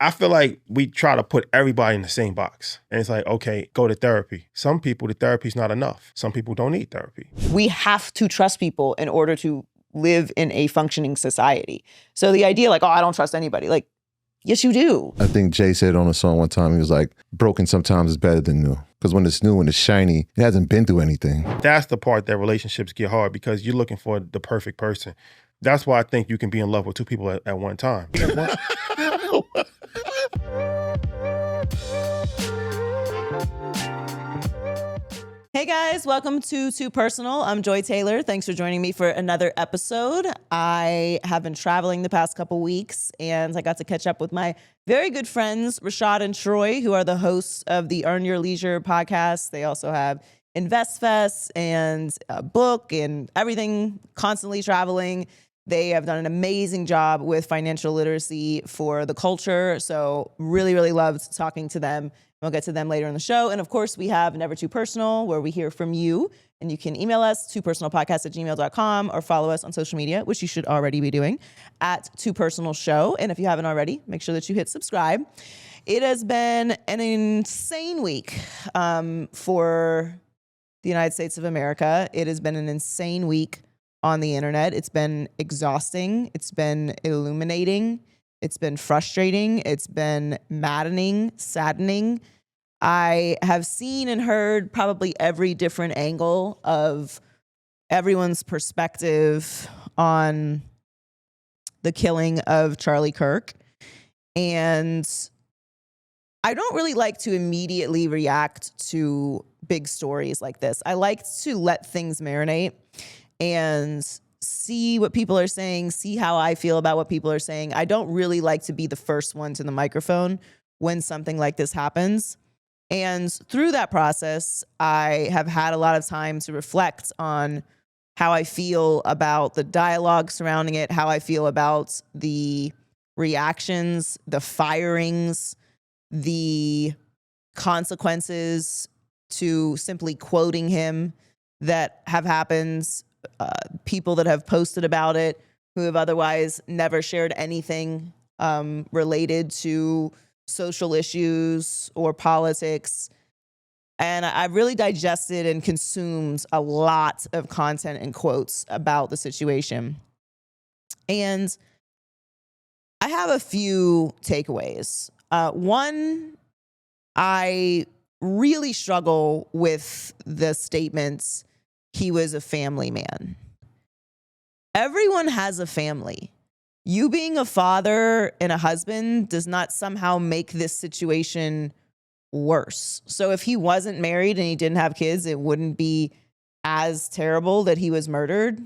I feel like we try to put everybody in the same box. And it's like, okay, go to therapy. Some people, the therapy's not enough. Some people don't need therapy. We have to trust people in order to live in a functioning society. So the idea like, oh, I don't trust anybody. Like, yes, you do. I think Jay said on a song one time, he was like, broken sometimes is better than new. Because when it's new and it's shiny, it hasn't been through anything. That's the part that relationships get hard because you're looking for the perfect person. That's why I think you can be in love with two people at one time. Hey guys, welcome to Too Personal. I'm Joy Taylor. Thanks for joining me for another episode. I have been traveling the past couple weeks and I got to catch up with my very good friends, Rashad and Troy, who are the hosts of the Earn Your Leisure podcast. They also have InvestFest and a book and everything, constantly traveling. They have done an amazing job with financial literacy for the culture. So really loved talking to them. We'll get to them later in the show. And of course, we have Never Too Personal, where we hear from you. And you can email us, toopersonalpodcast@gmail.com, or follow us on social media, which you should already be doing, at Too Personal Show. And if you haven't already, make sure that you hit subscribe. It has been an insane week for the United States of America. It has been an insane week on the internet. It's been exhausting. It's been illuminating. It's been frustrating. It's been maddening, saddening. I have seen and heard probably every different angle of everyone's perspective on the killing of Charlie Kirk. And I don't really like to immediately react to big stories like this. I like to let things marinate and see what people are saying, see how I feel about what people are saying. I don't really like to be the first one to the microphone when something like this happens. And through that process, I have had a lot of time to reflect on how I feel about the dialogue surrounding it, how I feel about the reactions, the firings, the consequences to simply quoting him that have happened. People that have posted about it who have otherwise never shared anything related to social issues or politics. And I've really digested and consumed a lot of content and quotes about the situation. And I have a few takeaways. One, I really struggle with the statements, he was a family man. Everyone has a family. You being a father and a husband does not somehow make this situation worse. So if he wasn't married and he didn't have kids, it wouldn't be as terrible that he was murdered.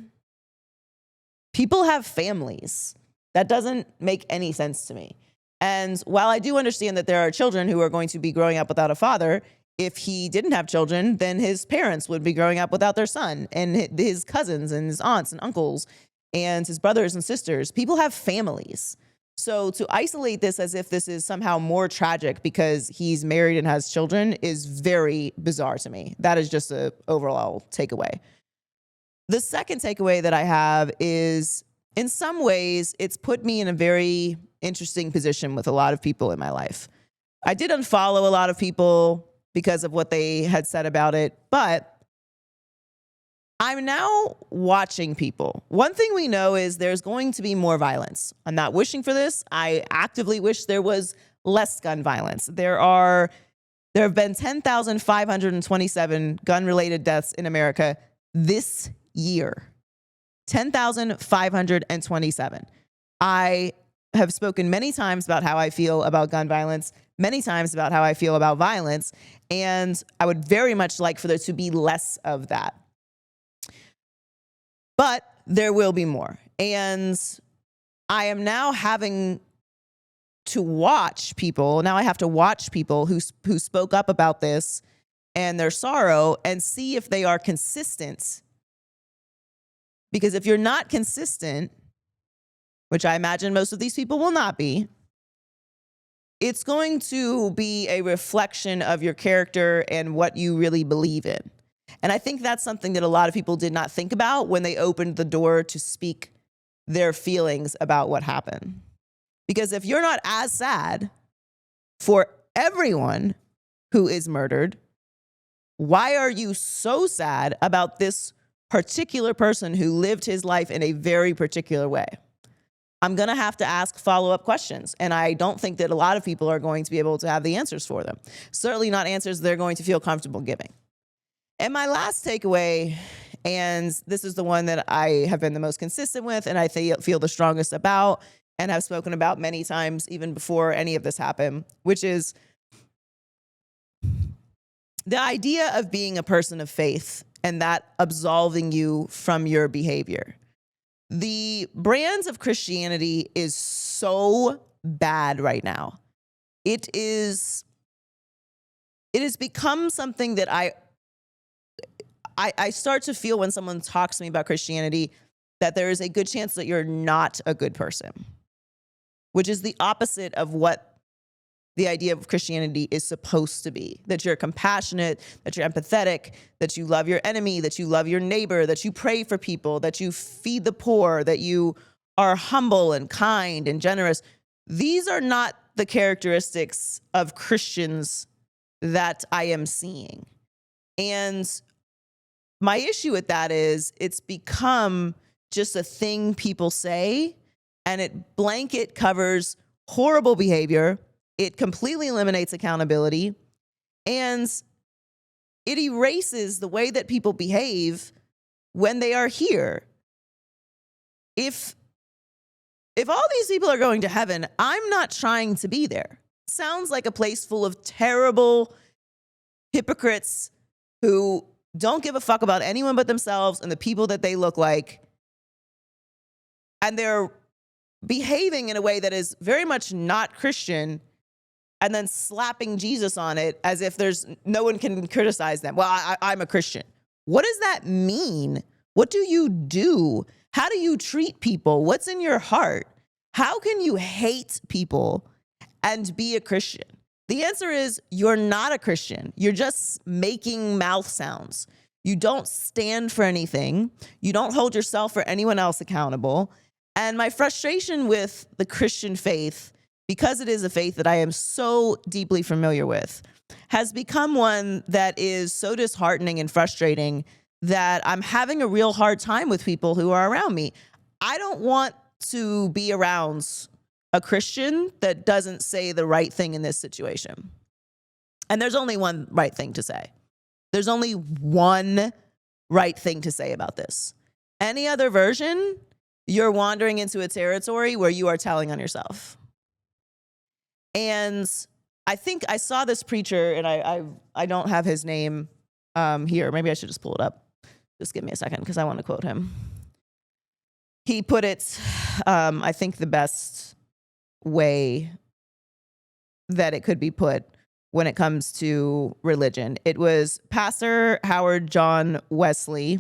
People have families. That doesn't make any sense to me. And while I do understand that there are children who are going to be growing up without a father, if he didn't have children, then his parents would be growing up without their son, and his cousins and his aunts and uncles and his brothers and sisters. People have families. So to isolate this as if this is somehow more tragic because he's married and has children is very bizarre to me. That is just an overall takeaway. The second takeaway that I have is, in some ways, it's put me in a very interesting position with a lot of people in my life. I did unfollow a lot of people because of what they had said about it, but I'm now watching people. One thing we know is there's going to be more violence. I'm not wishing for this. I actively wish there was less gun violence. There have been 10,527 gun-related deaths in America this year. 10,527. I have spoken many times about how I feel about gun violence, many times about how I feel about violence, and I would very much like for there to be less of that. But there will be more. And I am now having to watch people. Now I have to watch people who spoke up about this and their sorrow and see if they are consistent. Because if you're not consistent, which I imagine most of these people will not be, it's going to be a reflection of your character and what you really believe in. And I think that's something that a lot of people did not think about when they opened the door to speak their feelings about what happened. Because if you're not as sad for everyone who is murdered. Why are you so sad about this particular person who lived his life in a very particular way? I'm going to have to ask follow-up questions. And I don't think that a lot of people are going to be able to have the answers for them. Certainly not answers they're going to feel comfortable giving. And my last takeaway, and this is the one that I have been the most consistent with and I feel the strongest about and have spoken about many times even before any of this happened, which is the idea of being a person of faith and that absolving you from your behavior. The brands of Christianity is so bad right now. It has become something that I start to feel when someone talks to me about Christianity that there is a good chance that you're not a good person, which is the opposite of what the idea of Christianity is supposed to be, that you're compassionate, that you're empathetic, that you love your enemy, that you love your neighbor, that you pray for people, that you feed the poor, that you are humble and kind and generous. These are not the characteristics of Christians that I am seeing. And my issue with that is it's become just a thing people say, and it blanket covers horrible behavior. It completely eliminates accountability, and it erases the way that people behave when they are here. If all these people are going to heaven, I'm not trying to be there. Sounds like a place full of terrible hypocrites who don't give a fuck about anyone but themselves and the people that they look like. And they're behaving in a way that is very much not Christian, and then slapping Jesus on it as if there's no one can criticize them. Well, I'm a Christian. What does that mean? What do you do? How do you treat people? What's in your heart? How can you hate people and be a Christian? The answer is you're not a Christian. You're just making mouth sounds. You don't stand for anything. You don't hold yourself or anyone else accountable. And my frustration with the Christian faith, because it is a faith that I am so deeply familiar with, has become one that is so disheartening and frustrating that I'm having a real hard time with people who are around me. I don't want to be around a Christian that doesn't say the right thing in this situation. And there's only one right thing to say. There's only one right thing to say about this. Any other version, you're wandering into a territory where you are telling on yourself. And I think I saw this preacher, and I don't have his name here. Maybe I should just pull it up. Just give me a second because I want to quote him. He put it, I think, the best way that it could be put when it comes to religion. It was Pastor Howard John Wesley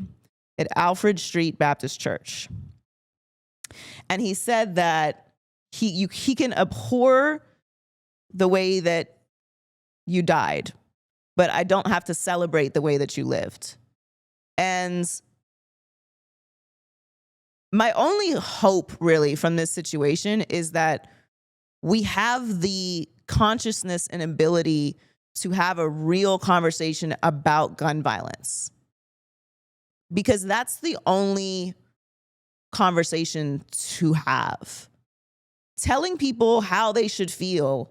at Alfred Street Baptist Church. And he said that he can abhor the way that you died, but I don't have to celebrate the way that you lived. And my only hope really from this situation is that we have the consciousness and ability to have a real conversation about gun violence, because that's the only conversation to have. Telling people how they should feel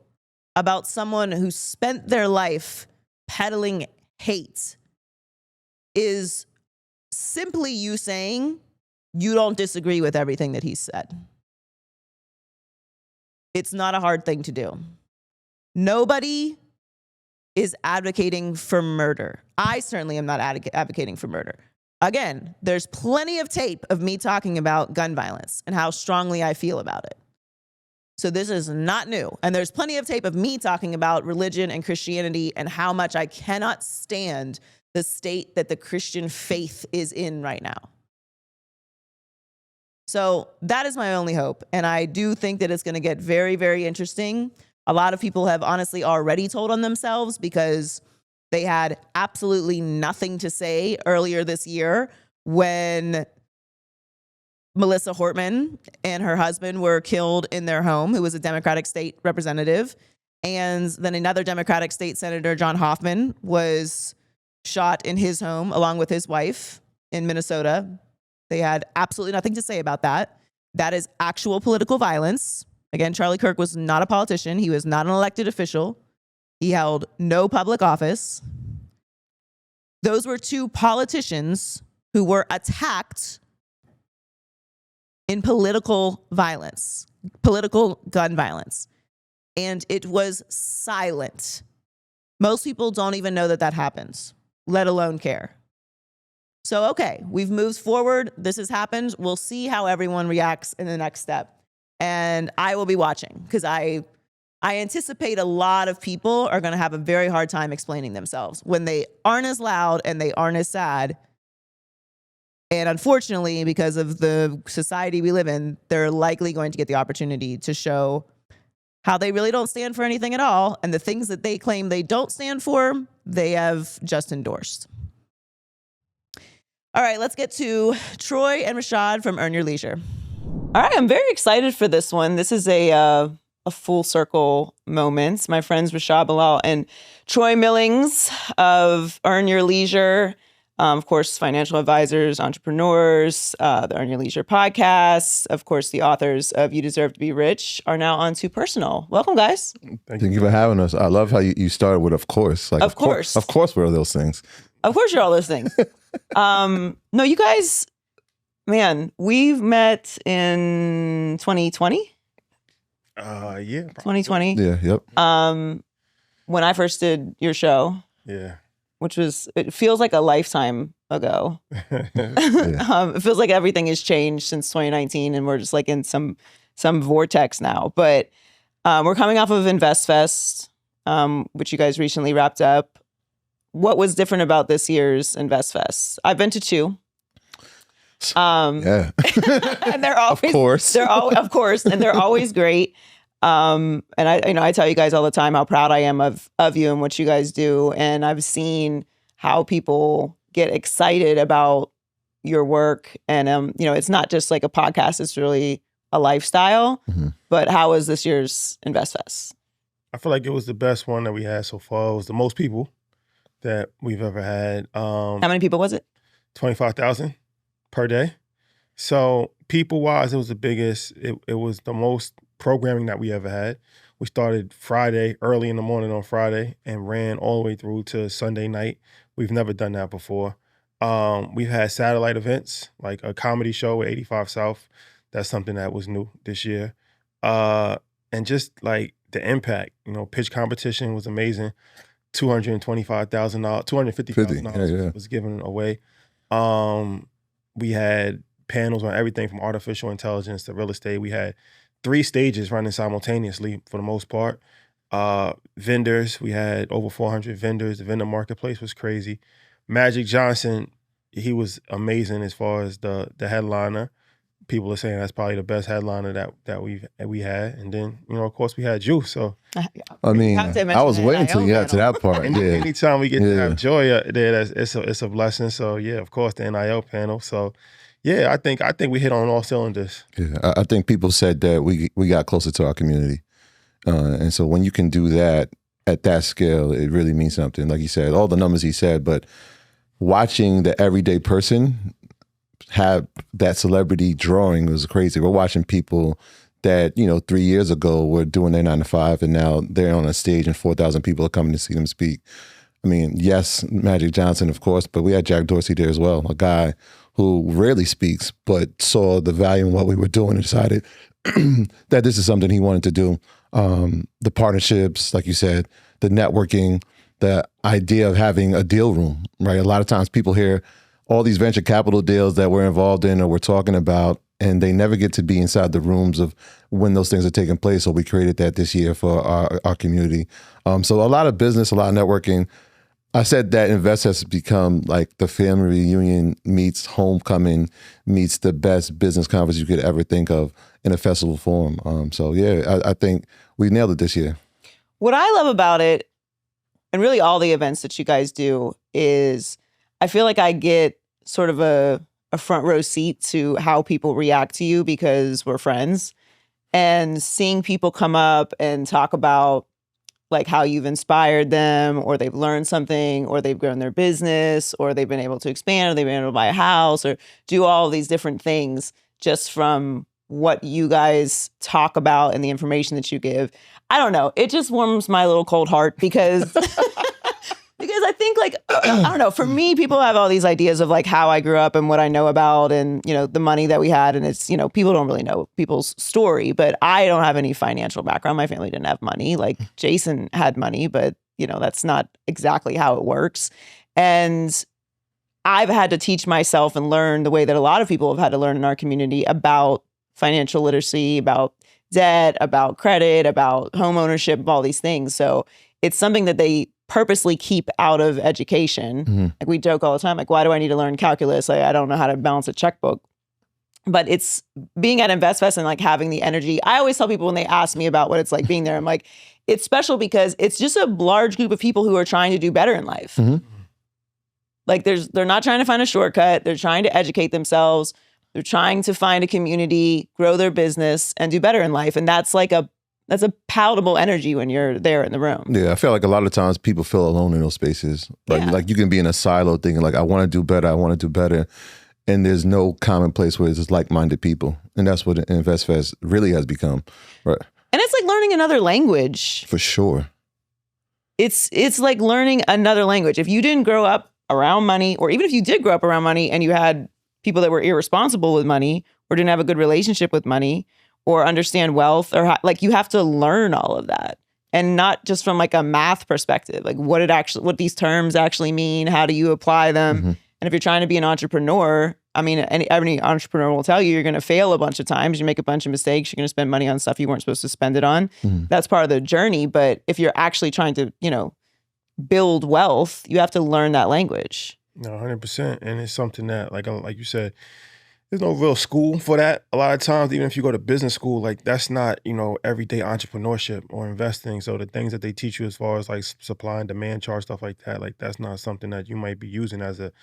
about someone who spent their life peddling hate is simply you saying you don't disagree with everything that he said. It's not a hard thing to do. Nobody is advocating for murder. I certainly am not advocating for murder. Again, there's plenty of tape of me talking about gun violence and how strongly I feel about it. So this is not new. And there's plenty of tape of me talking about religion and Christianity and how much I cannot stand the state that the Christian faith is in right now. So that is my only hope. And I do think that it's going to get very, very interesting. A lot of people have honestly already told on themselves because they had absolutely nothing to say earlier this year when Melissa Hortman and her husband were killed in their home, who was a Democratic state representative. And then another Democratic state senator, John Hoffman, was shot in his home along with his wife in Minnesota. They had absolutely nothing to say about that. That is actual political violence. Again, Charlie Kirk was not a politician. He was not an elected official. He held no public office. Those were two politicians who were attacked in political violence, political gun violence. And it was silent. Most people don't even know that that happens, let alone care. So, okay, we've moved forward. This has happened. We'll see how everyone reacts in the next step. And I will be watching because I anticipate a lot of people are going to have a very hard time explaining themselves when they aren't as loud and they aren't as sad. And unfortunately, because of the society we live in, they're likely going to get the opportunity to show how they really don't stand for anything at all. And the things that they claim they don't stand for, they have just endorsed. All right, let's get to Troy and Rashad from Earn Your Leisure. All right, I'm very excited for this one. This is a full circle moment. My friends Rashad Bilal and Troy Millings of Earn Your Leisure. Of course, financial advisors, entrepreneurs, the Earn Your Leisure podcast. Of course, the authors of You Deserve to Be Rich are now on Too Personal. Welcome, guys. Thank you for having us. I love how you started with of course. Like, of course. Of course we're those things. Of course you're all those things. No, you guys, man, we've met in 2020. Yeah. 2020. Yeah, yep. When I first did your show. Yeah. Which was, it feels like a lifetime ago. Yeah. It feels like everything has changed since 2019 and we're just like in some vortex now. But we're coming off of InvestFest, which you guys recently wrapped up. What was different about this year's InvestFest? I've been to two. Yeah. And they're always, of course. of course, and they're always great. And I tell you guys all the time how proud I am of you and what you guys do. And I've seen how people get excited about your work. And, it's not just like a podcast, it's really a lifestyle. Mm-hmm. But how was this year's InvestFest? I feel like it was the best one that we had so far. It was the most people that we've ever had. How many people was it? 25,000 per day. So people-wise, it was the biggest. It was the most programming that we ever had. We started Friday, early in the morning on Friday, and ran all the way through to Sunday night. We've never done that before. We've had satellite events, like a comedy show at 85 South. That's something that was new this year. And just like the impact, pitch competition was amazing. $225,000, $250,000 was given away. We had panels on everything from artificial intelligence to real estate. We had 3 stages running simultaneously for the most part. Vendors, we had over 400 vendors. The vendor marketplace was crazy. Magic Johnson, he was amazing as far as the headliner. People are saying that's probably the best headliner that we had. And then, of course, we had Juice. So I mean, I was waiting until you got to that part. Anytime we get to have Joy there, it's a blessing. So yeah, of course, the NIL panel. So yeah, I think we hit on all cylinders. Yeah, I think people said that we got closer to our community, and so when you can do that at that scale, it really means something. Like you said, all the numbers he said, but watching the everyday person have that celebrity drawing was crazy. We're watching people that 3 years ago were doing their 9 to 5, and now they're on a stage and 4,000 people are coming to see them speak. I mean, yes, Magic Johnson, of course, but we had Jack Dorsey there as well, a guy who rarely speaks, but saw the value in what we were doing and decided that this is something he wanted to do. The partnerships, like you said, the networking, the idea of having a deal room, right? A lot of times people hear all these venture capital deals that we're involved in or we're talking about, and they never get to be inside the rooms of when those things are taking place. So we created that this year for our community. So a lot of business, a lot of networking. I said that Invest has become like the family reunion meets homecoming meets the best business conference you could ever think of in a festival form. So yeah, I think we nailed it this year. What I love about it, and really all the events that you guys do, is I feel like I get sort of a front row seat to how people react to you because we're friends. And seeing people come up and talk about like how you've inspired them, or they've learned something, or they've grown their business, or they've been able to expand, or they've been able to buy a house, or do all these different things just from what you guys talk about and the information that you give. I don't know. It just warms my little cold heart because because I think like, I don't know, for me, people have all these ideas of like how I grew up and what I know about and, you know, the money that we had. And it's, you know, people don't really know people's story, but I don't have any financial background. My family didn't have money. Like Jason had money, but, you know, that's not exactly how it works. And I've had to teach myself and learn the way that a lot of people have had to learn in our community about financial literacy, about debt, about credit, about home ownership, all these things. So it's something that they purposely keep out of education. Mm-hmm. Like we joke all the time, like, why do I need to learn calculus? Like, I don't know how to balance a checkbook. But it's being at InvestFest and like having the energy. I always tell people when they ask me about what it's like being there, I'm like, it's special because it's just a large group of people who are trying to do better in life. Mm-hmm. Like they're not trying to find a shortcut. They're trying to educate themselves. They're trying to find a community, grow their business, and do better in life. And that's a palatable energy when you're there in the room. Yeah, I feel like a lot of times people feel alone in those spaces. Like you can be in a silo thinking like, I want to do better, I want to do better. And there's no common place where it's just like-minded people. And that's what InvestFest really has become. Right. And it's like learning another language. For sure. It's like learning another language. If you didn't grow up around money, or even if you did grow up around money and you had people that were irresponsible with money or didn't have a good relationship with money or understand wealth, or like you have to learn all of that. And not just from like a math perspective, like what these terms actually mean, how do you apply them? Mm-hmm. And if you're trying to be an entrepreneur, I mean, every entrepreneur will tell you you're going to fail a bunch of times. You make a bunch of mistakes. You're going to spend money on stuff you weren't supposed to spend it on. Mm-hmm. That's part of the journey. But if you're actually trying to, you know, build wealth, you have to learn that language. No, 100%. And it's something that, like you said, there's no real school for that. A lot of times, even if you go to business school, like that's not, you know, everyday entrepreneurship or investing. So the things that they teach you as far as like supply and demand chart, stuff like that, like that's not something that you might be using as a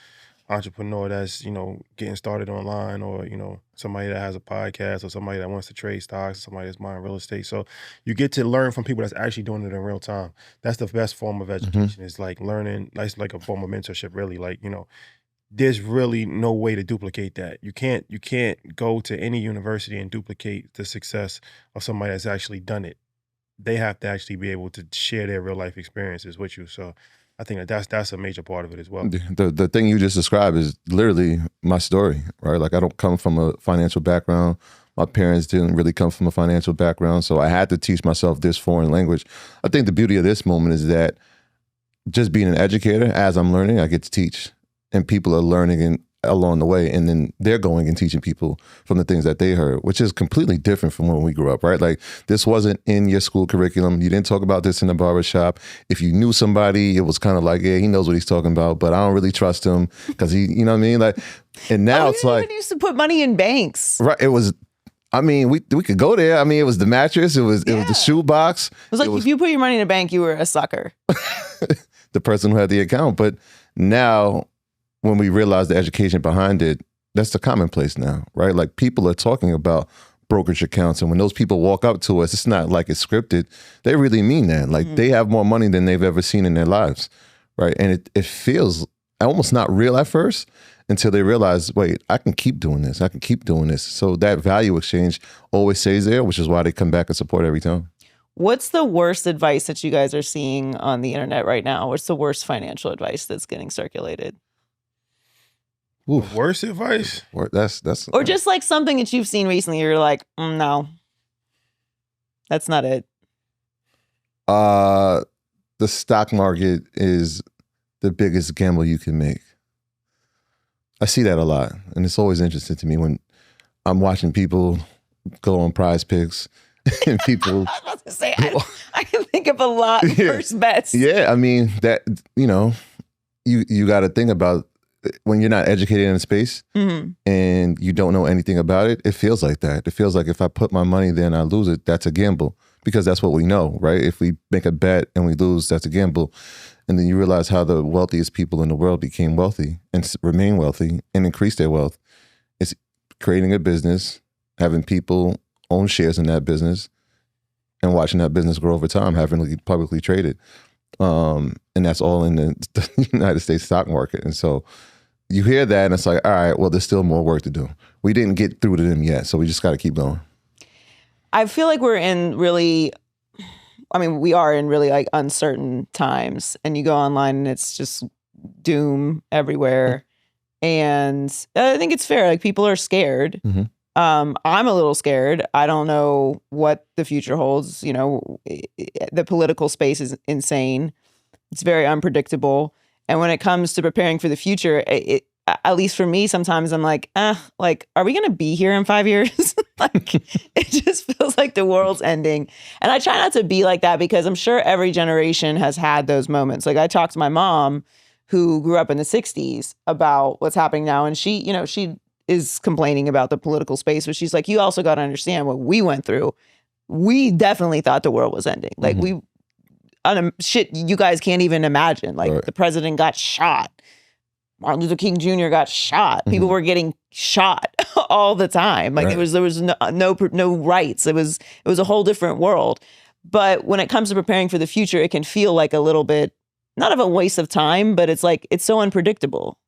entrepreneur that's, you know, getting started online, or, you know, somebody that has a podcast, or somebody that wants to trade stocks, or somebody that's buying real estate. So you get to learn from people that's actually doing it in real time. That's the best form of education. Is like learning, that's like a form of mentorship, really. Like, you know, there's really no way to duplicate that. You can't go to any university and duplicate the success of somebody that's actually done it. They have to actually be able to share their real life experiences with you. So I think that's a major part of it as well. The thing you just described is literally my story, right? Like I don't come from a financial background. My parents didn't really come from a financial background. So I had to teach myself this foreign language. I think the beauty of this moment is that just being an educator, as I'm learning, I get to teach. And people are learning along the way, and then they're going and teaching people from the things that they heard, which is completely different from when we grew up, right? Like this wasn't in your school curriculum. You didn't talk about this in the barbershop. If you knew somebody, it was kind of like, yeah, he knows what he's talking about, but I don't really trust him because he, you know what I mean? Like, and now it's like, even used to put money in banks. Right. It was, I mean, we could go there. I mean, it was the mattress. It was the shoebox. It was like, if you put your money in a bank, you were a sucker. The person who had the account. But now, when we realize the education behind it, that's the commonplace now, right? Like people are talking about brokerage accounts, and when those people walk up to us, it's not like it's scripted. They really mean that. Like they have more money than they've ever seen in their lives, right? And it feels almost not real at first until they realize, wait, I can keep doing this. I can keep doing this. So that value exchange always stays there, which is why they come back and support every time. What's the worst advice that you guys are seeing on the internet right now? What's the worst financial advice that's getting circulated? Worst advice? That's or just like something that you've seen recently. You're like, no, that's not it. The stock market is the biggest gamble you can make. I see that a lot, and it's always interesting to me when I'm watching people go on Prize Picks and people. I was about to say, I can think of a lot of first bets. Yeah, I mean that. You know, you got to think about. When you're not educated in a space and you don't know anything about it, it feels like that. It feels like if I put my money there and I lose it, that's a gamble, because that's what we know, right? If we make a bet and we lose, that's a gamble. And then you realize how the wealthiest people in the world became wealthy and remain wealthy and increase their wealth. It's creating a business, having people own shares in that business, and watching that business grow over time, having it publicly traded. And that's all in the United States stock market. And so you hear that and it's like, all right, well, there's still more work to do. We didn't get through to them yet, so we just got to keep going. I feel like we are in really like uncertain times, and you go online and it's just doom everywhere. And I think it's fair. Like, people are scared. Mm-hmm. I'm a little scared. I don't know what the future holds. You know, the political space is insane. It's very unpredictable. And when it comes to preparing for the future, at least for me, sometimes I'm like, are we going to be here in 5 years? Like, it just feels like the world's ending. And I try not to be like that, because I'm sure every generation has had those moments. Like, I talked to my mom, who grew up in the 60s, about what's happening now. And she is complaining about the political space, but she's like, you also got to understand what we went through. We definitely thought the world was ending. Like, shit you guys can't even imagine. Like, right. The president got shot. Martin Luther King Jr. got shot. People were getting shot all the time. Like, right. there was no rights. It was a whole different world. But when it comes to preparing for the future, it can feel like a little bit, not of a waste of time, but it's like, it's so unpredictable.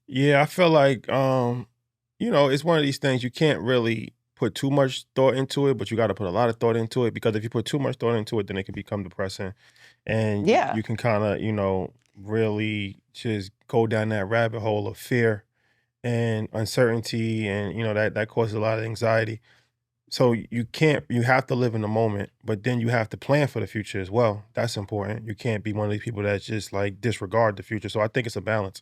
Yeah, I feel like, it's one of these things you can't really put too much thought into it, but you got to put a lot of thought into it, because if you put too much thought into it, then it can become depressing. And you can kind of, really just go down that rabbit hole of fear and uncertainty, and, that causes a lot of anxiety. So you have to live in the moment, but then you have to plan for the future as well. That's important. You can't be one of these people that just like disregard the future. So I think it's a balance.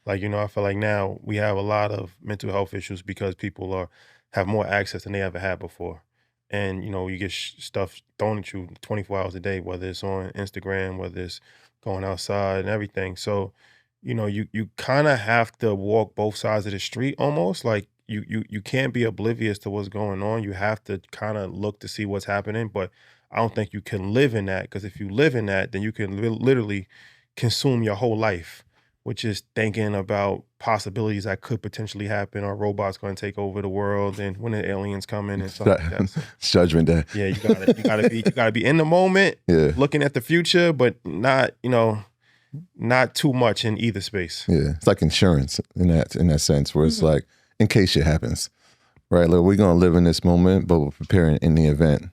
Like, I feel like now we have a lot of mental health issues because people have more access than they ever had before. And, you get stuff thrown at you 24 hours a day, whether it's on Instagram, whether it's going outside and everything. So, you kind of have to walk both sides of the street almost. Like, you can't be oblivious to what's going on. You have to kind of look to see what's happening. But I don't think you can live in that, because if you live in that, then you can literally consume your whole life, which is thinking about possibilities that could potentially happen. Are robots going to take over the world, and when the aliens come in and stuff like that. So, Judgment Day. yeah, you gotta be in the moment, looking at the future, but not too much in either space. Yeah, it's like insurance in that sense, where it's like, in case shit happens, right? Like, we're gonna live in this moment, but we're preparing in the event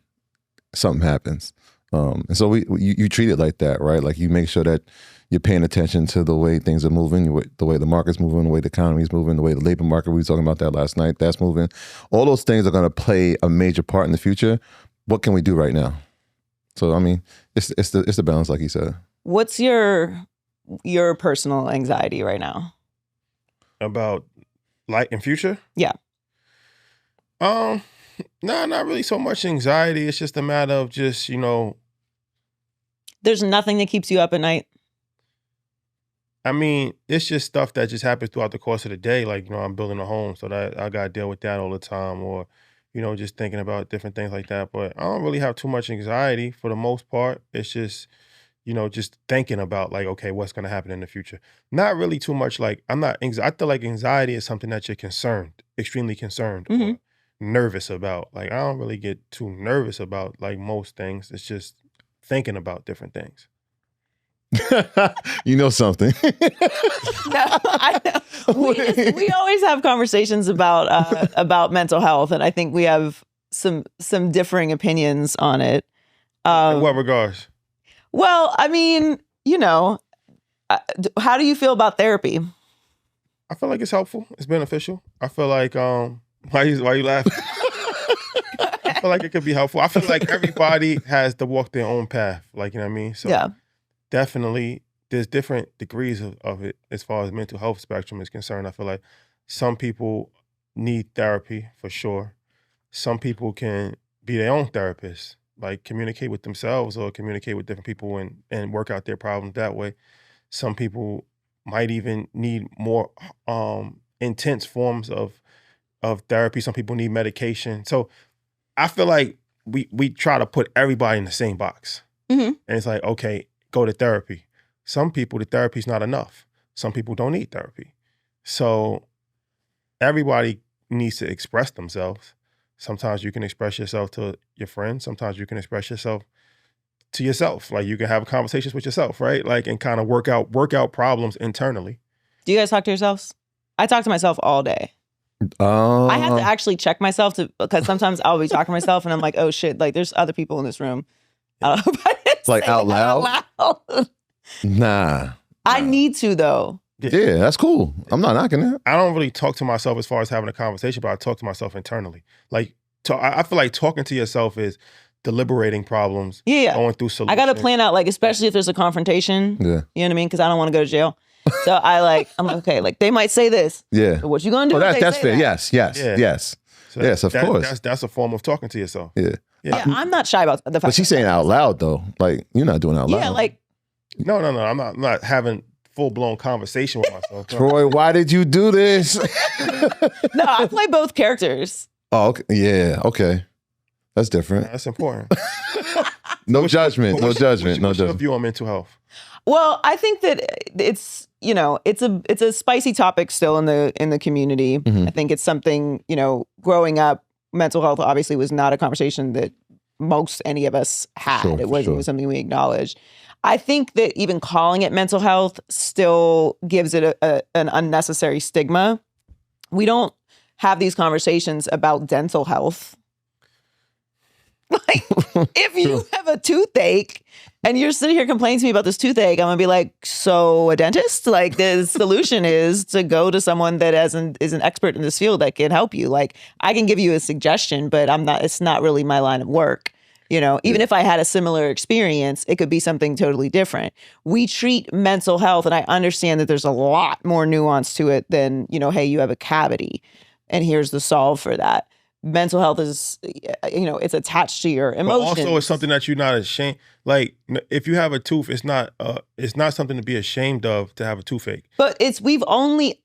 something happens. And so you treat it like that, right? Like, you make sure that you're paying attention to the way things are moving, the way the market's moving, the way the economy's moving, the way the labor market, we were talking about that last night, that's moving. All those things are going to play a major part in the future. What can we do right now? So, I mean, it's the balance, like you said. What's your personal anxiety right now? About light and future? Yeah. No, not really so much anxiety. It's just a matter of just, There's nothing that keeps you up at night? I mean, it's just stuff that just happens throughout the course of the day. Like, I'm building a home, so that I got to deal with that all the time, or, just thinking about different things like that. But I don't really have too much anxiety for the most part. It's just, just thinking about, like, okay, what's going to happen in the future. Not really too much. Like, I feel like anxiety is something that you're extremely concerned or nervous about. Like, I don't really get too nervous about, like, most things. It's just thinking about different things. You know something. No, I know. We always have conversations about mental health, and I think we have some differing opinions on it. In what regards? Well, I mean, how do you feel about therapy? I feel like it's helpful. It's beneficial. I feel like why you laughing? I feel like it could be helpful. I feel like everybody has to walk their own path. Like, you know what I mean? So yeah. Definitely, there's different degrees of it as far as mental health spectrum is concerned. I feel like some people need therapy for sure. Some people can be their own therapists, like communicate with themselves or communicate with different people and work out their problems that way. Some people might even need more intense forms of therapy. Some people need medication. So I feel like we try to put everybody in the same box. Mm-hmm. And it's like, okay, go to therapy. Some people, the therapy's not enough. Some people don't need therapy. So everybody needs to express themselves. Sometimes you can express yourself to your friends. Sometimes you can express yourself to yourself. Like you can have conversations with yourself, right? Like, and kind of work out problems internally. Do you guys talk to yourselves? I talk to myself all day. I have to actually check myself because sometimes I'll be talking to myself and I'm like, oh shit, like there's other people in this room. I don't know if I didn't Like say out that loud? Nah. I need to though. Yeah, that's cool. I'm not knocking that. I don't really talk to myself as far as having a conversation, but I talk to myself internally. Like, I feel like talking to yourself is deliberating problems, going through solutions. I got to plan out, like, especially if there's a confrontation. Yeah. You know what I mean? Because I don't want to go to jail. So I'm like, okay, like they might say this. Yeah. But what you gonna do? Oh, that's fair. That? Yes. So yes, of course. That's a form of talking to yourself. Yeah. I'm not shy about the fact. But she's saying out loud though. Like you're not doing it out loud. Yeah, like no. I'm not having full-blown conversation with myself. Troy, why did you do this? No, I play both characters. Oh, okay. Yeah, okay. That's different. That's important. No judgment. What's your view on mental health? Well, I think that it's a spicy topic still in the community. Mm-hmm. I think it's something, growing up, mental health obviously was not a conversation that any of us had. Sure, it wasn't something we acknowledged. I think that even calling it mental health still gives it an unnecessary stigma. We don't have these conversations about dental health. Like, if you have a toothache and you're sitting here complaining to me about this toothache, I'm gonna be like, so a dentist? Like, the solution is to go to someone that is an expert in this field that can help you. Like, I can give you a suggestion, but it's not really my line of work. Even if I had a similar experience, it could be something totally different. We treat mental health, and I understand that there's a lot more nuance to it than, hey, you have a cavity and here's the solve for that. Mental health is, it's attached to your emotions. But also, it's something that you're not ashamed. Like, if you have a tooth, it's not something to be ashamed of to have a toothache. But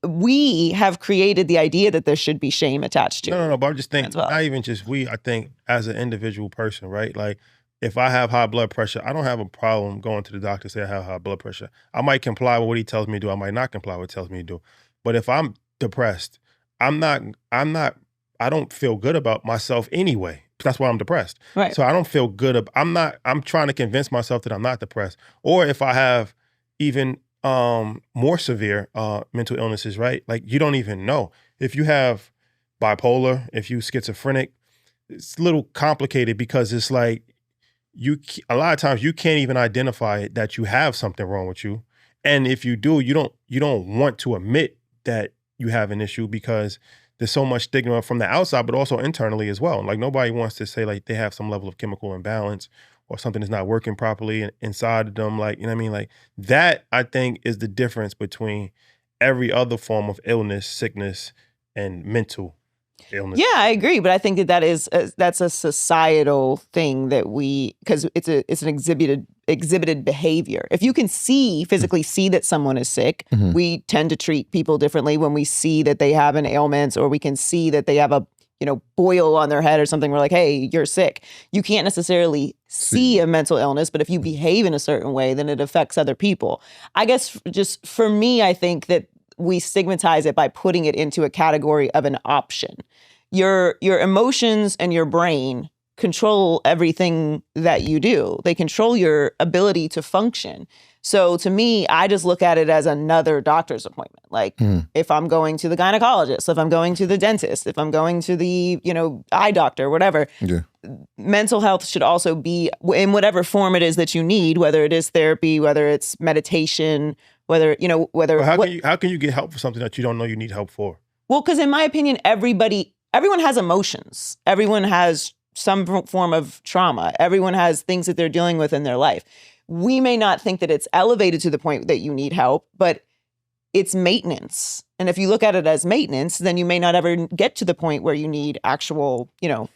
we have created the idea that there should be shame attached to it. No. But I'm just thinking, not even just we. I think as an individual person, right? Like, if I have high blood pressure, I don't have a problem going to the doctor and say I have high blood pressure. I might comply with what he tells me to do. I might not comply with what he tells me to do. But if I'm depressed, I don't feel good about myself anyway. That's why I'm depressed. Right. So I don't feel good. I'm trying to convince myself that I'm not depressed. Or if I have even more severe mental illnesses, right? Like, you don't even know. If you have bipolar, if you schizophrenic, it's a little complicated because it's like a lot of times you can't even identify that you have something wrong with you. And if you do, you don't want to admit that you have an issue because there's so much stigma from the outside, but also internally as well. Like, nobody wants to say like they have some level of chemical imbalance or something is not working properly inside of them. Like, you know what I mean? Like, that, I think, is the difference between every other form of illness, sickness, and mental illness. Yeah, I agree. But I think that's a societal thing that because it's an exhibited behavior. If you can physically see that someone is sick, we tend to treat people differently when we see that they have an ailment, or we can see that they have a boil on their head or something. We're like, hey, you're sick. You can't necessarily see a mental illness, but if you behave in a certain way, then it affects other people. I guess just for me, I think that we stigmatize it by putting it into a category of an option. Your emotions and your brain control everything that you do. They control your ability to function. So to me, I just look at it as another doctor's appointment. Like, if I'm going to the gynecologist, if I'm going to the dentist, if I'm going to the, eye doctor, whatever, mental health should also be in whatever form it is that you need, whether it is therapy, whether it's meditation, whether. How can you get help for something that you don't know you need help for? Well, because in my opinion, everyone has emotions. Everyone has some form of trauma. Everyone has things that they're dealing with in their life. We may not think that it's elevated to the point that you need help, but it's maintenance. And if you look at it as maintenance, then you may not ever get to the point where you need actual,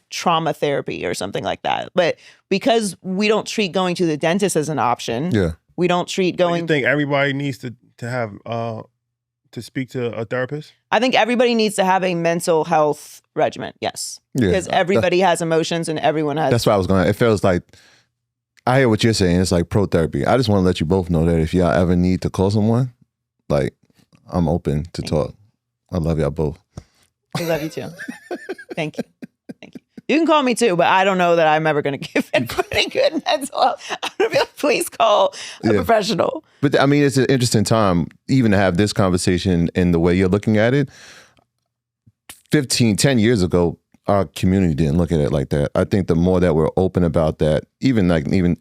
trauma therapy or something like that. But because we don't treat going to the dentist as an option, we don't treat going. You think everybody needs to have to speak to a therapist? I think everybody needs to have a mental health regimen. Yes, because everybody has emotions and everyone has. That's what I was going to. It feels like. I hear what you're saying. It's like pro therapy. I just want to let you both know that if y'all ever need to call someone, like, I'm open to talk. I love y'all both. I love you too. Thank you. You can call me too, but I don't know that I'm ever going to give anybody good mental health. I'm going to be like, please call a professional. But I mean, it's an interesting time even to have this conversation in the way you're looking at it. 10 years ago, our community didn't look at it like that. I think the more that we're open about that, even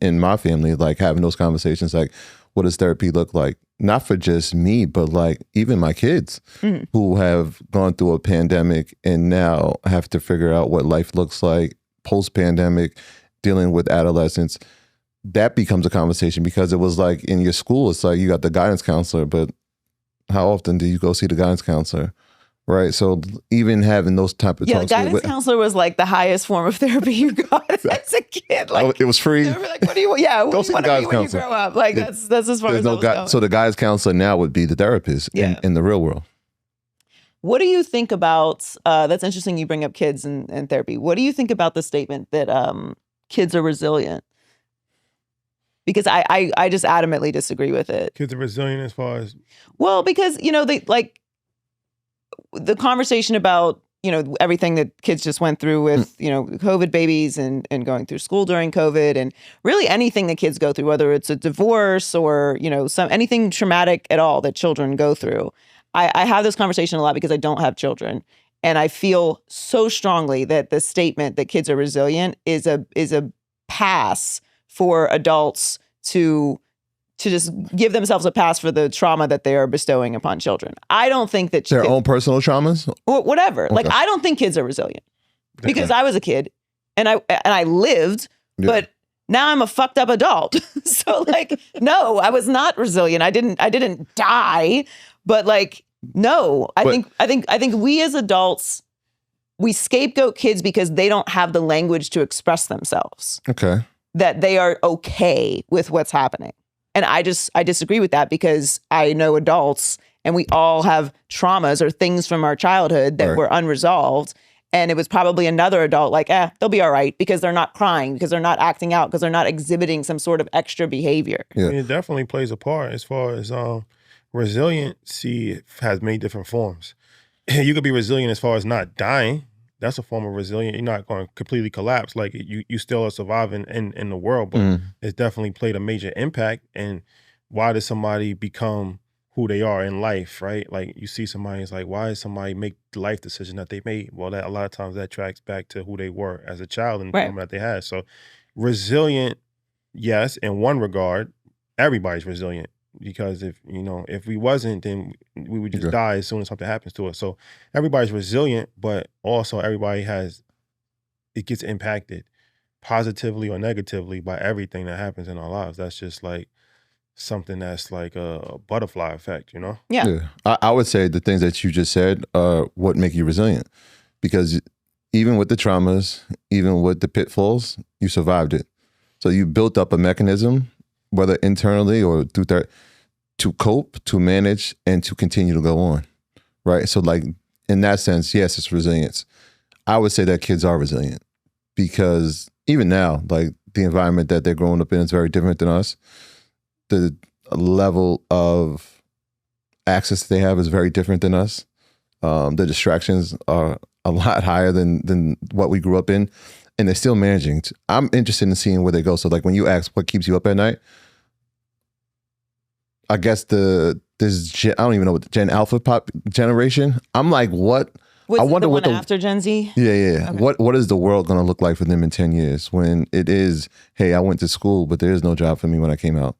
in my family, like having those conversations, like what does therapy look like? Not for just me, but like even my kids who have gone through a pandemic and now have to figure out what life looks like post-pandemic, dealing with adolescents. That becomes a conversation because it was like in your school, it's like you got the guidance counselor, but how often do you go see the guidance counselor? Right. So even having those type of talks. The guidance counselor was like the highest form of therapy you got as a kid. Like, it was free. They were like, what do you want? Yeah, what do you want to be when you grow up? Like that's as far as I was going. So the guidance counselor now would be the therapist in the real world. What do you think about, that's interesting you bring up kids and therapy. What do you think about the statement that kids are resilient? Because I just adamantly disagree with it. Kids are resilient as far as? Well, because, they like, the conversation about, everything that kids just went through with, COVID babies and going through school during COVID and really anything that kids go through, whether it's a divorce or, anything traumatic at all that children go through. I have this conversation a lot because I don't have children. And I feel so strongly that the statement that kids are resilient is a pass for adults to just give themselves a pass for the trauma that they are bestowing upon children. I don't think that their own personal traumas or whatever. Okay. Like, I don't think kids are resilient because I was a kid and I lived, but now I'm a fucked up adult. So like, no, I was not resilient. I didn't die, but like, no, I think we as adults, we scapegoat kids because they don't have the language to express themselves. Okay. That they are okay with what's happening. And I disagree with that because I know adults and we all have traumas or things from our childhood that were unresolved. And it was probably another adult like, they'll be all right because they're not crying, because they're not acting out, because they're not exhibiting some sort of extra behavior. Yeah. I mean, it definitely plays a part as far as resiliency has many different forms. You could be resilient as far as not dying. That's a form of resilience. You're not going to completely collapse. Like you still are surviving in the world, but it's definitely played a major impact. And why does somebody become who they are in life, right? Like you see somebody, it's like, why does somebody make the life decision that they made? Well, that a lot of times that tracks back to who they were as a child and the trauma that they had. So resilient, yes, in one regard, everybody's resilient. Because if we wasn't, then we would just die as soon as something happens to us. So everybody's resilient, but also everybody gets impacted positively or negatively by everything that happens in our lives. That's just like something that's like a butterfly effect, Yeah. I would say the things that you just said are what make you resilient. Because even with the traumas, even with the pitfalls, you survived it. So you built up a mechanism, whether internally or through to cope, to manage, and to continue to go on, right? So like in that sense, yes, it's resilience. I would say that kids are resilient because even now, like the environment that they're growing up in is very different than us. The level of access they have is very different than us. The distractions are a lot higher than what we grew up in, and they're still managing. I'm interested in seeing where they go. So like when you ask what keeps you up at night, I guess I don't even know what the Gen Alpha pop generation. I'm like, what? I wonder what after Gen Z. Yeah. Okay. What is the world going to look like for them in 10 years when it is, hey, I went to school, but there is no job for me when I came out,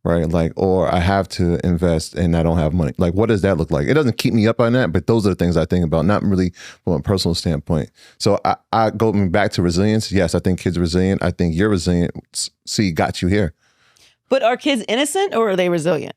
right? Like, or I have to invest and I don't have money. Like, what does that look like? It doesn't keep me up on that, but those are the things I think about, not really from a personal standpoint. So I go back to resilience. Yes, I think kids are resilient. I think you're resilient. Got you here. But are kids innocent or are they resilient?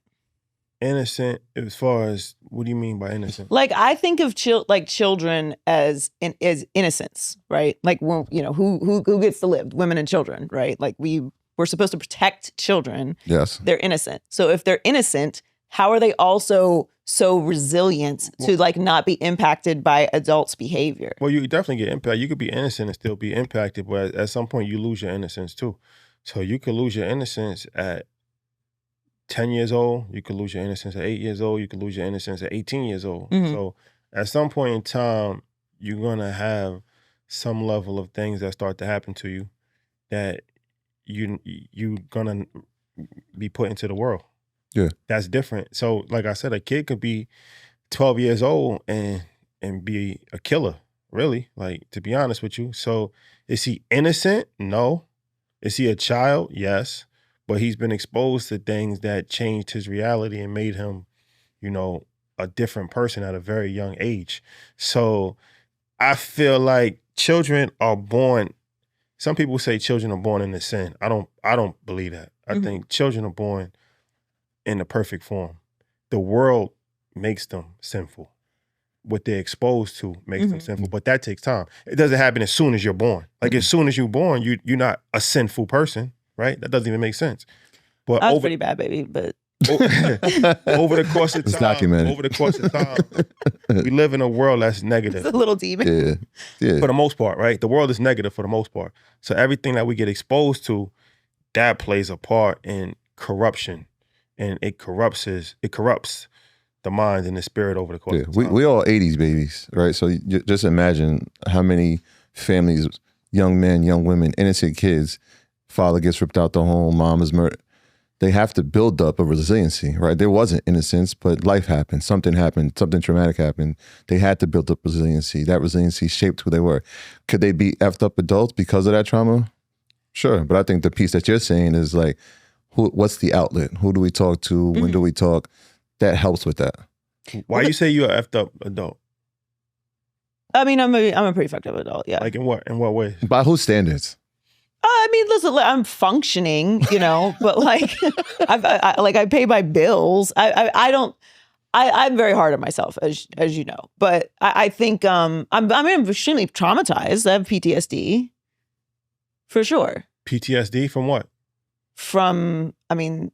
Innocent as far as, what do you mean by innocent? Like I think of children as innocence, right? Like, well, who gets to live? Women and children, right? Like we're supposed to protect children. Yes. They're innocent. So if they're innocent, how are they also so resilient to like not be impacted by adults' behavior? Well, you definitely get impacted. You could be innocent and still be impacted, but at some point you lose your innocence too. So you could lose your innocence at 10 years old, you could lose your innocence at 8 years old, you could lose your innocence at 18 years old. So at some point in time, you're going to have some level of things that start to happen to you that you gonna be put into the world. Yeah. That's different. So like I said, a kid could be 12 years old and be a killer, really, like, to be honest with you. So is he innocent? No. Is he a child? Yes. But he's been exposed to things that changed his reality and made him, a different person at a very young age. So I feel like children are born. Some people say children are born into sin. I don't believe that. I think children are born in the perfect form. The world makes them sinful. What they're exposed to makes them sinful, but that takes time. It doesn't happen as soon as you're born. Like as soon as you're born, you're not a sinful person, right? That doesn't even make sense. But I was pretty bad, baby, but over the course of It's time, documented. We live in a world that's negative. it's a little demon. Yeah. For the most part, right? The world is negative for the most part. So everything that we get exposed to, that plays a part in corruption, and it corrupts the mind and the spirit over the course of time. We all 80s babies, right? So just imagine how many families, young men, young women, innocent kids, father gets ripped out the home, mom is murdered. They have to build up a resiliency, right? There wasn't innocence, but life happened, something traumatic happened. They had to build up resiliency. That resiliency shaped who they were. Could they be effed up adults because of that trauma? Sure, but I think the piece that you're saying is like, what's the outlet? Who do we talk to? When do we talk? That helps with that. Why you say you're an effed up adult? I mean, I'm a pretty fucked up adult. Yeah. Like in what way? By whose standards? I mean, listen, I'm functioning, but like, I pay my bills. I'm very hard on myself, as you know. But I think I'm extremely traumatized. I have PTSD, for sure. PTSD from what? From,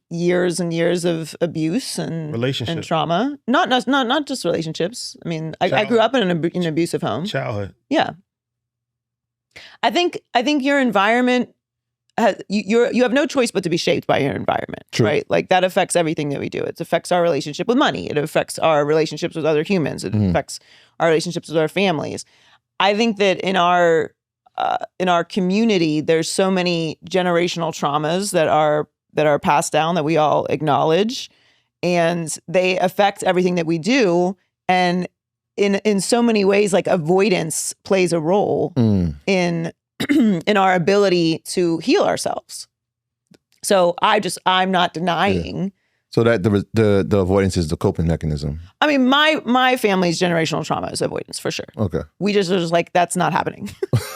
years and years of abuse and trauma. Not just relationships. I mean, I grew up in an abusive home. Childhood. Yeah. I think your environment you have no choice but to be shaped by your environment. True. Right? Like that affects everything that we do. It affects our relationship with money. It affects our relationships with other humans. It affects our relationships with our families. I think that in our community, there's so many generational traumas that are passed down that we all acknowledge, and they affect everything that we do. And in so many ways, like avoidance plays a role in our ability to heal ourselves. So I'm not denying. Yeah. So that the avoidance is the coping mechanism. I mean, my family's generational trauma is avoidance for sure. Okay. We just are just like, that's not happening.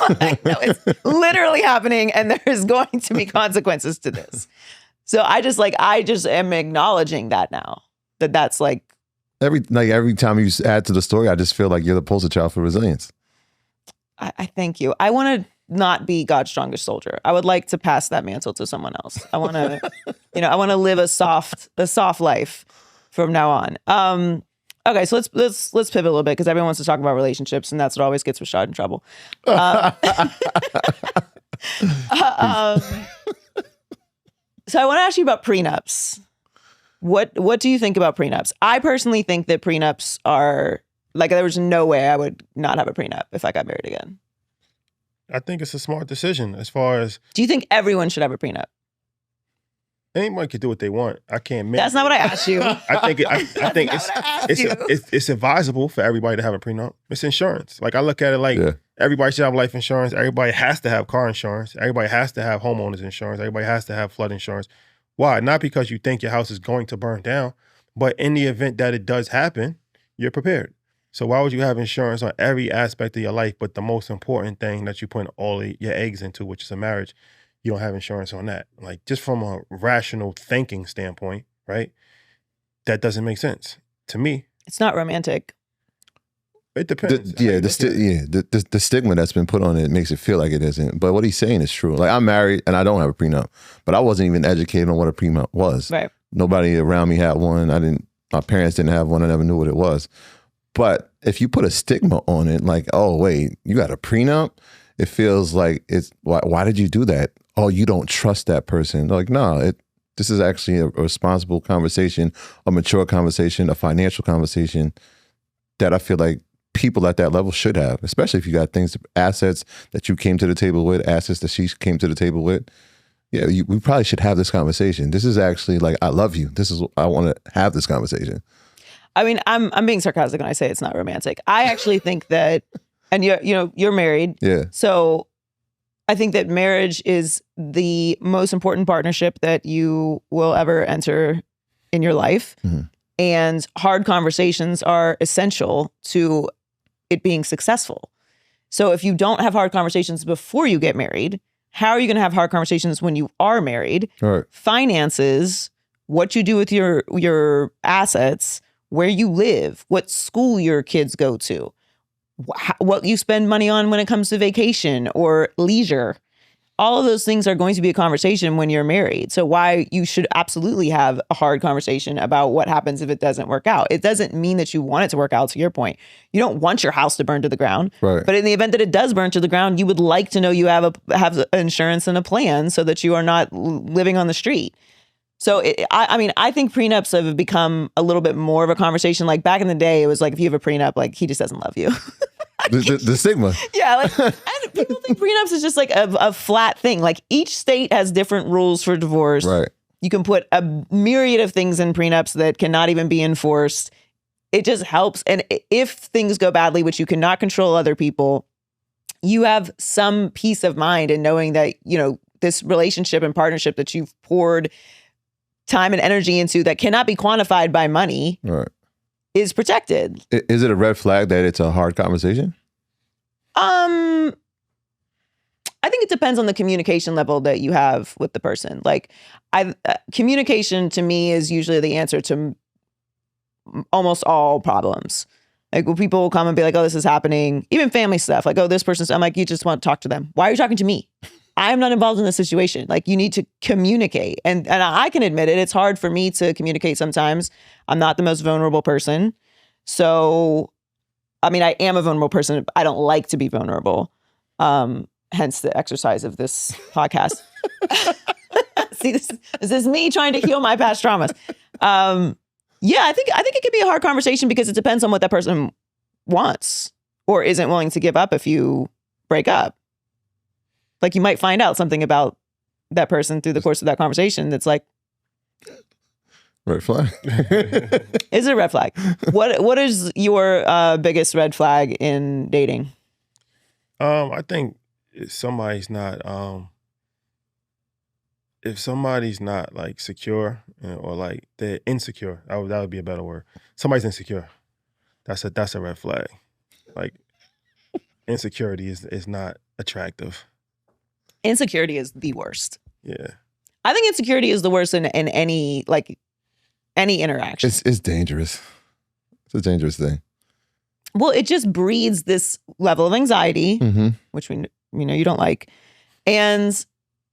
No, it's literally happening, and there's going to be consequences to this. So I just am acknowledging that now. That's like every time you add to the story, I just feel like you're the poster child for resilience. I thank you. I want to not be God's strongest soldier. I would like to pass that mantle to someone else. I want to, I want to live a soft life from now on. Okay, so let's pivot a little bit because everyone wants to talk about relationships, and that's what always gets Rashad in trouble. So I want to ask you about prenups. What do you think about prenups? I personally think that prenups are like, there was no way I would not have a prenup if I got married again. I think it's a smart decision as far as... Do you think everyone should have a prenup? Anyone can do what they want. I can't make... That's not what I asked you. I think it's advisable for everybody to have a prenup. It's insurance. Like I look at it like everybody should have life insurance. Everybody has to have car insurance. Everybody has to have homeowners insurance. Everybody has to have flood insurance. Why? Not because you think your house is going to burn down, but in the event that it does happen, you're prepared. So why would you have insurance on every aspect of your life, but the most important thing that you put all your eggs into, which is a marriage, you don't have insurance on that? Like, just from a rational thinking standpoint, right? That doesn't make sense to me. It's not romantic. It depends. The stigma that's been put on it makes it feel like it isn't. But what he's saying is true. Like, I'm married and I don't have a prenup, but I wasn't even educated on what a prenup was. Right. Nobody around me had one. My parents didn't have one. I never knew what it was. But if you put a stigma on it, like, oh, wait, you got a prenup? It feels like why did you do that? Oh, you don't trust that person. Like, no, this is actually a responsible conversation, a mature conversation, a financial conversation that I feel like people at that level should have, especially if you got assets that you came to the table with, assets that she came to the table with. Yeah, we probably should have this conversation. This is actually like, I love you. I want to have this conversation. I mean, I'm being sarcastic when I say it's not romantic. I actually think that, and you're married. Yeah. So I think that marriage is the most important partnership that you will ever enter in your life. Mm-hmm. And hard conversations are essential to it being successful. So if you don't have hard conversations before you get married, how are you going to have hard conversations when you are married? Right. Finances, what you do with your assets, where you live, what school your kids go to, what you spend money on when it comes to vacation or leisure. All of those things are going to be a conversation when you're married. So why you should absolutely have a hard conversation about what happens if it doesn't work out. It doesn't mean that you want it to work out, to your point. You don't want your house to burn to the ground. Right. But in the event that it does burn to the ground, you would like to know you have insurance and a plan so that you are not living on the street. So I think prenups have become a little bit more of a conversation. Like back in the day, it was like, if you have a prenup, like he just doesn't love you. The stigma. Yeah, like, and people think prenups is just like a flat thing. Like each state has different rules for divorce. Right. You can put a myriad of things in prenups that cannot even be enforced. It just helps. And if things go badly, which you cannot control other people, you have some peace of mind in knowing that, this relationship and partnership that you've poured time and energy into that cannot be quantified by money. Right. Is protected. Is it a red flag that it's a hard conversation? I think it depends on the communication level that you have with the person. Like, communication to me is usually the answer to almost all problems. Like when people will come and be like, "Oh, this is happening," even family stuff. Like, "Oh, this person's," I'm like, "You just want to talk to them. Why are you talking to me? I'm not involved in the situation." Like, you need to communicate. And I can admit it. It's hard for me to communicate sometimes. I'm not the most vulnerable person. So, I mean, I am a vulnerable person. I don't like to be vulnerable. Hence the exercise of this podcast. See, this is me trying to heal my past traumas. Yeah, I think it can be a hard conversation because it depends on what that person wants or isn't willing to give up if you break up. Like, you might find out something about that person through the course of that conversation that's like, red flag. is it a red flag? What is your biggest red flag in dating? I think if somebody's not like secure or like they're insecure, that would be a better word. Somebody's insecure. That's a red flag. Like, insecurity is not attractive. Insecurity is the worst. Yeah. I think insecurity is the worst in any interaction. It's dangerous. It's a dangerous thing. Well, it just breeds this level of anxiety, which you don't like. And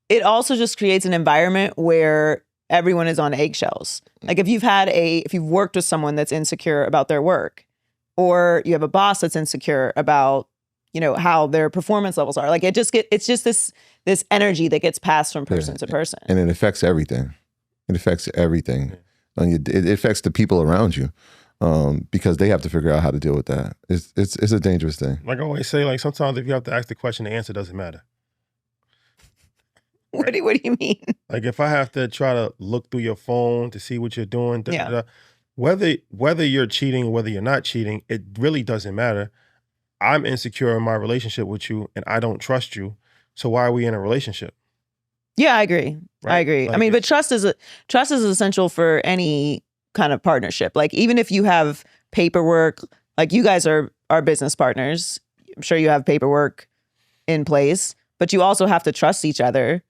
it also just creates an environment where everyone is on eggshells. Like if you've worked with someone that's insecure about their work, or you have a boss that's insecure about, how their performance levels are. Like it's just this energy that gets passed from person to person. And it affects everything. It affects everything. And it affects the people around you. Because they have to figure out how to deal with that. It's a dangerous thing. Like I always say, like sometimes if you have to ask the question, the answer doesn't matter. What do you mean? Like if I have to try to look through your phone to see what you're doing, whether you're cheating or whether you're not cheating, it really doesn't matter. I'm insecure in my relationship with you and I don't trust you. So why are we in a relationship? Yeah, I agree. Right? I agree. Like I mean, but trust is essential for any kind of partnership. Like even if you have paperwork, like you guys are business partners, I'm sure you have paperwork in place, but you also have to trust each other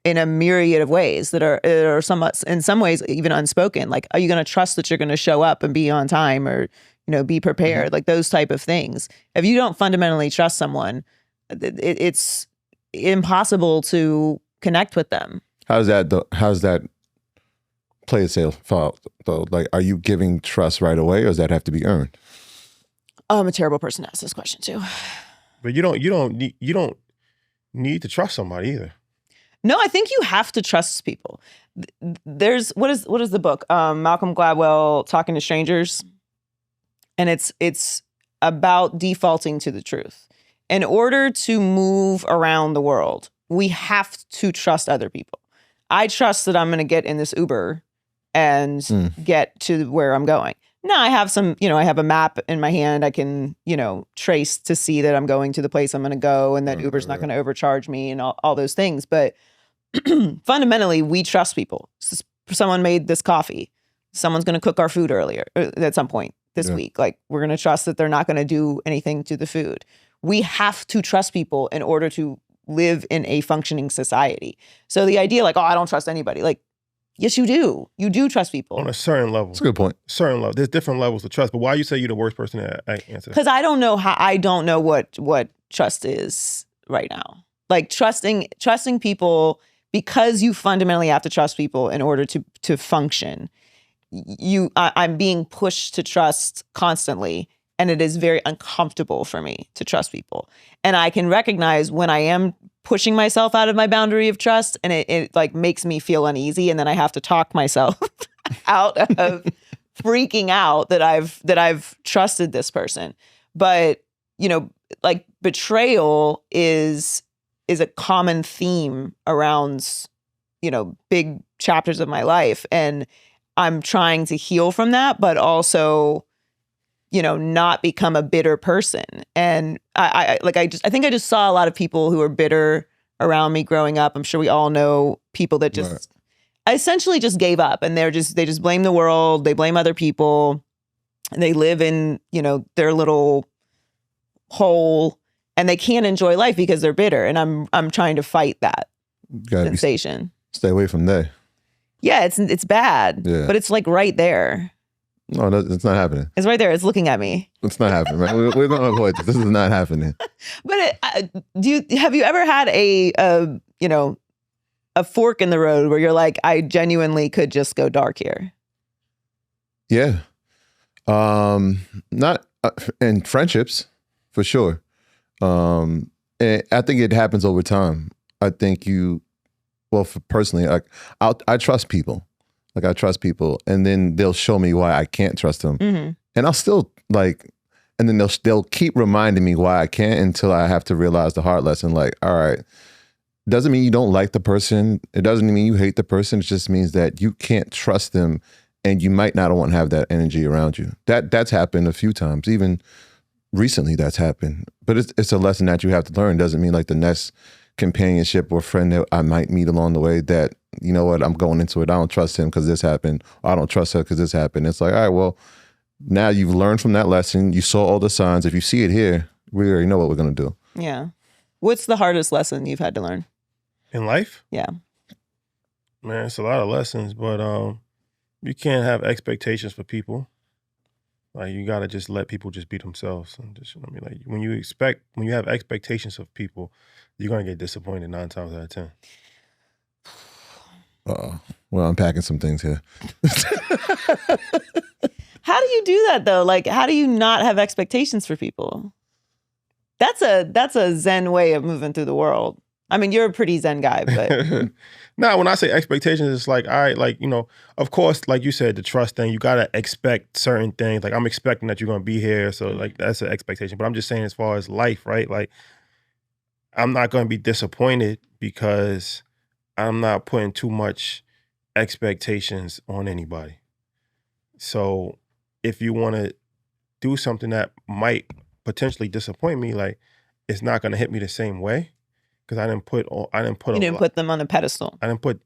in a myriad of ways that are somewhat, in some ways, even unspoken. Like, are you going to trust that you're going to show up and be on time or, be prepared? Like those type of things. If you don't fundamentally trust someone, it's impossible to connect with them. How's that play itself out though? Like, are you giving trust right away, or does that have to be earned? I'm a terrible person to ask this question too. But you don't need to trust somebody either. No, I think you have to trust people. There's what is the book? Malcolm Gladwell, Talking to Strangers, and it's about defaulting to the truth. In order to move around the world, we have to trust other people. I trust that I'm going to get in this Uber and get to where I'm going. Now I have some, I have a map in my hand. I can, trace to see that I'm going to the place I'm going to go and that Uber's not going to overcharge me and all those things. But fundamentally, we trust people. Someone made this coffee. Someone's going to cook our food earlier at some point this week. Like, we're going to trust that they're not going to do anything to the food. We have to trust people in order to live in a functioning society. So the idea like, oh, I don't trust anybody. Like, yes, you do. You do trust people. On a certain level. That's a good point. Certain level. There's different levels of trust. But why you say you're the worst person to answer? Because I don't know what trust is right now. Like trusting people, because you fundamentally have to trust people in order to function. I'm being pushed to trust constantly. And it is very uncomfortable for me to trust people. And I can recognize when I am pushing myself out of my boundary of trust, and it like makes me feel uneasy. And then I have to talk myself out of freaking out that I've trusted this person. But, like betrayal is a common theme around, big chapters of my life. And I'm trying to heal from that, but also not become a bitter person. And I think I just saw a lot of people who were bitter around me growing up. I'm sure we all know people that just essentially just gave up, and they just blame the world. They blame other people, and they live in, their little hole, and they can't enjoy life because they're bitter. And I'm trying to fight that sensation. Stay away from there. Yeah, it's bad, but it's like right there. No, it's not happening. It's right there. It's looking at me. It's not happening, man. We're going to avoid this. This is not happening. But have you ever had a fork in the road where you're like, I genuinely could just go dark here? Yeah. Not in friendships, for sure. And I think it happens over time. I think personally, I trust people. Like, I trust people, and then they'll show me why I can't trust them. Mm-hmm. And I'll still and then they'll keep reminding me why I can't, until I have to realize the hard lesson. Like, all right, doesn't mean you don't like the person. It doesn't mean you hate the person. It just means that you can't trust them, and you might not want to have that energy around you. That's happened a few times. Even recently that's happened. But it's a lesson that you have to learn. Doesn't mean like the next companionship or friend that I might meet along the way that, you know what, I'm going into it, I don't trust him because this happened, or I don't trust her because this happened. It's like, all right, well, now you've learned from that lesson. You saw all the signs. If you see it here, we already know what we're going to do. Yeah. What's the hardest lesson you've had to learn? In life? Yeah. Man, it's a lot of lessons, but you can't have expectations for people. Like, you got to just let people just be themselves. And just, like, when you have expectations of people, you're going to get disappointed 9 times out of 10. Well, I'm packing some things here. How do you do that though? Like, how do you not have expectations for people? That's a Zen way of moving through the world. I mean, you're a pretty Zen guy, but no, when I say expectations, it's like, all right, like, of course, like you said, the trust thing, you got to expect certain things. Like, I'm expecting that you're going to be here. So like, that's an expectation. But I'm just saying, as far as life, right? Like, I'm not going to be disappointed because I'm not putting too much expectations on anybody. So if you want to do something that might potentially disappoint me, like, it's not going to hit me the same way. Because I didn't put them on a pedestal. I didn't put,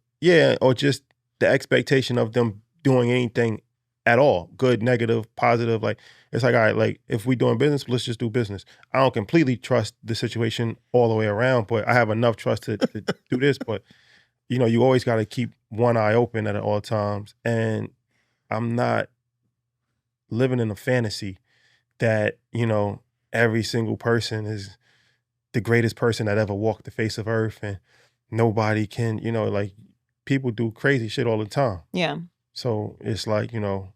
or just the expectation of them doing anything at all, good, negative, positive. Like, it's like, all right, like, if we doing business, let's just do business. I don't completely trust the situation all the way around, but I have enough trust to do this. But, you always got to keep one eye open at all times. And I'm not living in a fantasy that, every single person is the greatest person that ever walked the face of earth, and nobody can, like, people do crazy shit all the time. Yeah. So it's like, all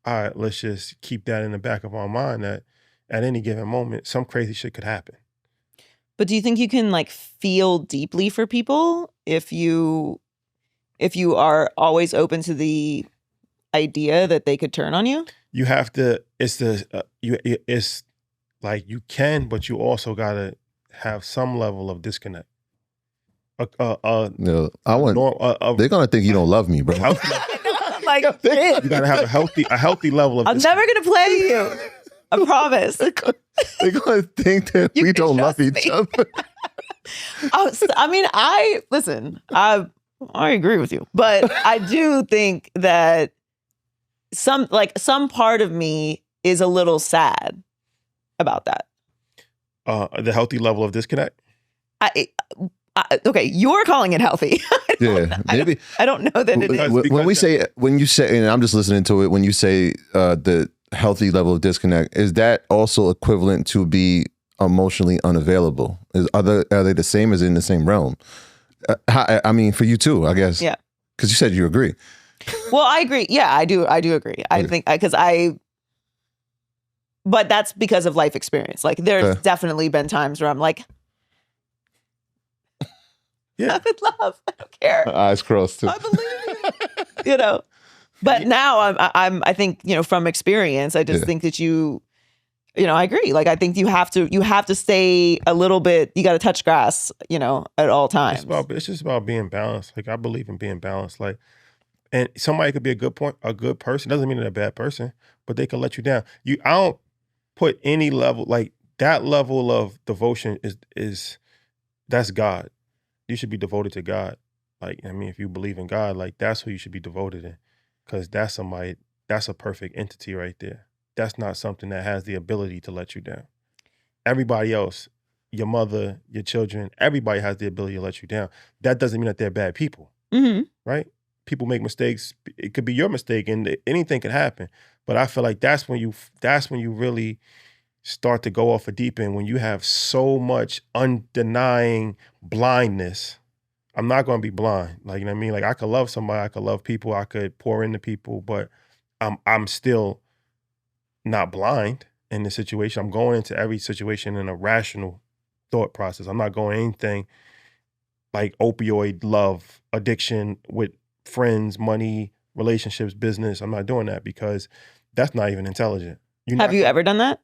right, let's just keep that in the back of our mind that at any given moment, some crazy shit could happen. But do you think you can, like, feel deeply for people if you are always open to the idea that they could turn on you? You have to, it's like you can, but you also gotta have some level of disconnect. No, they're gonna think you don't love me, bro. Like, you gotta have a healthy level of I'm never gonna play you. I promise. They're gonna think that we don't love each other. I mean, I agree with you, but I do think that some part of me is a little sad about that. The healthy level of disconnect. Okay, you're calling it healthy. Yeah, maybe. I don't know that it is. When you say, and I'm just listening to it, when you say the healthy level of disconnect, is that also equivalent to be emotionally unavailable? Are they the same? Is it in the same realm? I mean, for you too, I guess. Yeah. Because you said you agree. Well, I agree. Yeah, I do agree. I think but that's because of life experience. Like, there's definitely been times where I'm like, yeah, I'm in love. I don't care. Eyes crossed too. I believe you. But now I think, from experience, I just think that I agree. Like, I think you have to stay a little bit, you got to touch grass, at all times. It's just about being balanced. Like, I believe in being balanced. Like, and somebody could be a good person. Doesn't mean they're a bad person, but they can let you down. I don't put any level, like that level of devotion is that's God. You should be devoted to God. Like, I mean, if you believe in God, like that's who you should be devoted in. Because that's a perfect entity right there. That's not something that has the ability to let you down. Everybody else, your mother, your children, everybody has the ability to let you down. That doesn't mean that they're bad people, right? People make mistakes. It could be your mistake, and anything can happen. But I feel like that's when you really start to go off a deep end, when you have so much undenying blindness. I'm not going to be blind. Like, you know what I mean? Like, I could love somebody, I could love people, I could pour into people, but I'm still not blind in the situation. I'm going into every situation in a rational thought process. I'm not going anything like opioid love, addiction with friends, money, relationships, business. I'm not doing that because that's not even intelligent. Have you ever done that?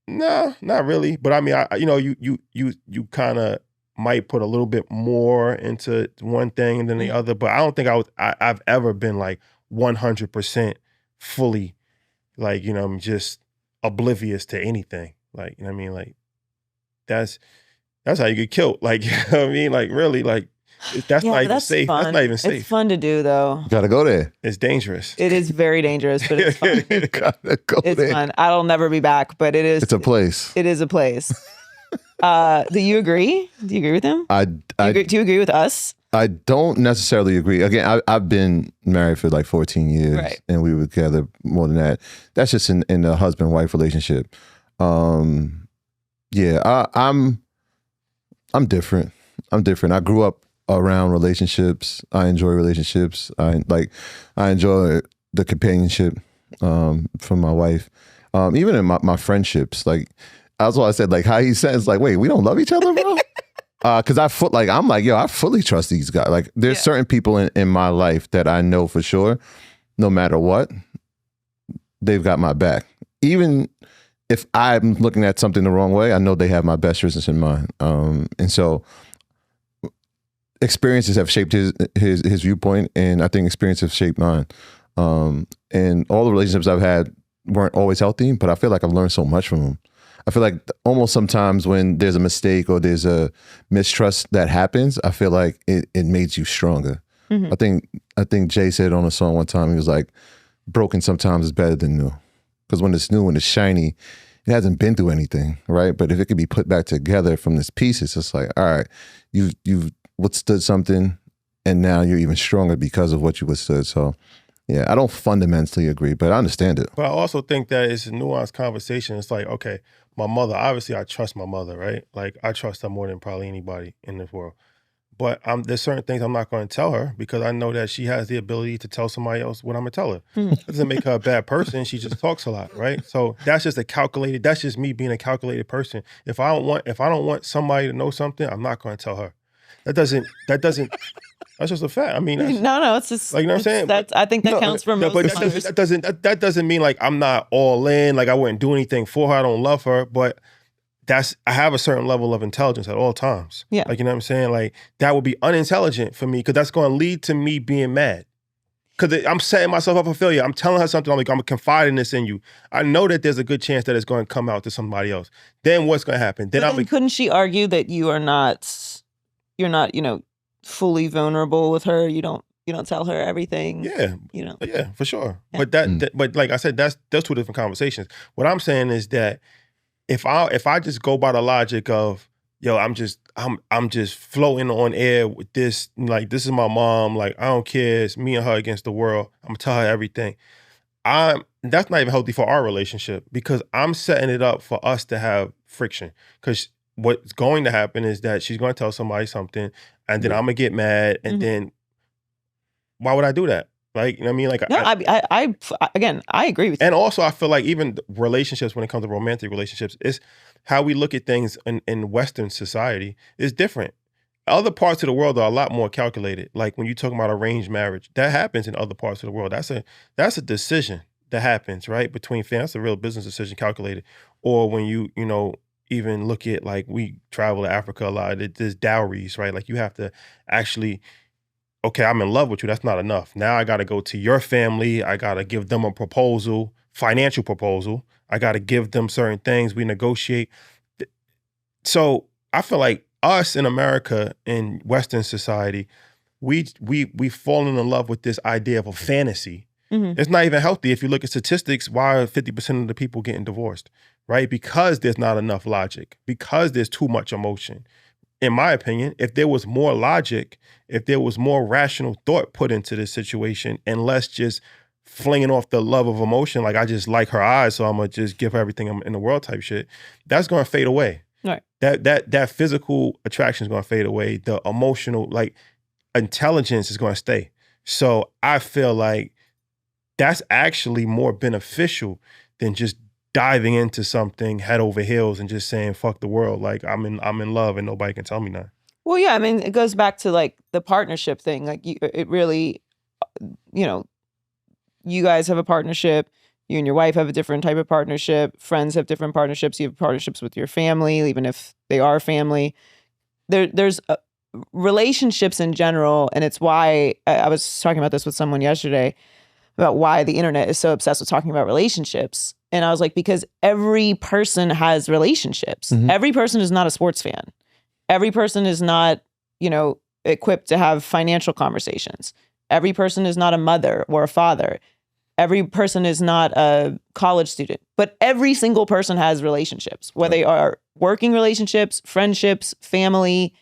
No, not really. But I mean, you kind of might put a little bit more into one thing than the other. But I don't think I've ever been like 100% fully, like, I'm just oblivious to anything. Like, you know what I mean? Like, that's how you get killed. Like, you know what I mean? Like, really, like, that's not even safe. Fun. That's not even safe. It's fun to do, though. Gotta go there. It's dangerous. It is very dangerous, but it's fun. Gotta go it's there. fun. I'll never be back, but it is. It's a place. It is a place. Do you agree? Do you agree with him? Do you agree with us? I don't necessarily agree. Again, I've been married for like 14 years, right, and we were together more than that. That's just in a husband-wife relationship. I'm different. I'm different. I grew up around relationships. I enjoy relationships. I enjoy the companionship from my wife. Even in my friendships, like that's why I said, like, how he says, like, wait, we don't love each other, bro? Because I fully trust these guys. Like, there's certain people in my life that I know for sure, no matter what, they've got my back. Even if I'm looking at something the wrong way, I know they have my best interests in mind. And so experiences have shaped his viewpoint, and I think experiences have shaped mine. And all the relationships I've had weren't always healthy, but I feel like I've learned so much from them. I feel like almost sometimes when there's a mistake or there's a mistrust that happens, I feel like it makes you stronger. Mm-hmm. I think Jay said on a song one time, he was like, broken sometimes is better than new. Because when it's new, when it's shiny, it hasn't been through anything, right? But if it could be put back together from this piece, it's just like, all right, you've withstood something, and now you're even stronger because of what you withstood. So yeah, I don't fundamentally agree, but I understand it. But I also think that it's a nuanced conversation. It's like, okay, my mother, obviously I trust my mother, right? Like, I trust her more than probably anybody in this world. But there's certain things I'm not going to tell her because I know that she has the ability to tell somebody else what I'm going to tell her. It doesn't make her a bad person. She just talks a lot, right? So that's just me being a calculated person. If I don't want somebody to know something, I'm not going to tell her. That doesn't That's just a fact. I mean, that's, no, it's just like, you know what I'm saying? That's, I think that counts for most. But that doesn't mean like I'm not all in. Like I wouldn't do anything for her. I don't love her, but I have a certain level of intelligence at all times. Yeah. Like, you know what I'm saying? Like that would be unintelligent for me because that's going to lead to me being mad. Because I'm setting myself up for failure. I'm telling her something. I'm like, I'm confiding this in you. I know that there's a good chance that it's going to come out to somebody else. Then what's going to happen? Then couldn't she argue that you're not, fully vulnerable with her? You don't tell her everything. Yeah. Yeah, for sure. Yeah. But like I said, that's two different conversations. What I'm saying is that if I just go by the logic of, yo, I'm just floating on air with this, like this is my mom, like I don't care, it's me and her against the world, I'm gonna tell her everything. That's not even healthy for our relationship because I'm setting it up for us to have friction. Because what's going to happen is that she's going to tell somebody something, and then I'm gonna get mad, and then why would I do that? Like, you know what I mean? Like, no, I agree with you. And also, I feel like even relationships, when it comes to romantic relationships, it's how we look at things in Western society is different. Other parts of the world are a lot more calculated. Like when you talk about arranged marriage, that happens in other parts of the world. That's a decision that happens, right? Between families, that's a real business decision calculated. Or when you even look at, like, we travel to Africa a lot, there's dowries, right? Like you have to actually, okay, I'm in love with you. That's not enough. Now I got to go to your family. I got to give them a proposal, financial proposal. I got to give them certain things. We negotiate. So I feel like us in America, in Western society, we've fallen in love with this idea of a fantasy. Mm-hmm. It's not even healthy. If you look at statistics, why are 50% of the people getting divorced, right? Because there's not enough logic, because there's too much emotion. In my opinion, if there was more logic, if there was more rational thought put into this situation and less just flinging off the love of emotion, like I just like her eyes, so I'm going to just give her everything in the world type shit, that's going to fade away. Right. That physical attraction is going to fade away. The emotional, like, intelligence is going to stay. So I feel like that's actually more beneficial than just diving into something head over heels and just saying fuck the world. Like I'm in love and nobody can tell me nothing. Well, yeah, I mean, it goes back to like the partnership thing. Like it really, you guys have a partnership. You and your wife have a different type of partnership. Friends have different partnerships. You have partnerships with your family, even if they are family. There's relationships in general, and it's why I was talking about this with someone yesterday about why the internet is so obsessed with talking about relationships. And I was like, because every person has relationships. Mm-hmm. Every person is not a sports fan. Every person is not, equipped to have financial conversations. Every person is not a mother or a father. Every person is not a college student. But every single person has relationships, whether they are working relationships, friendships, family,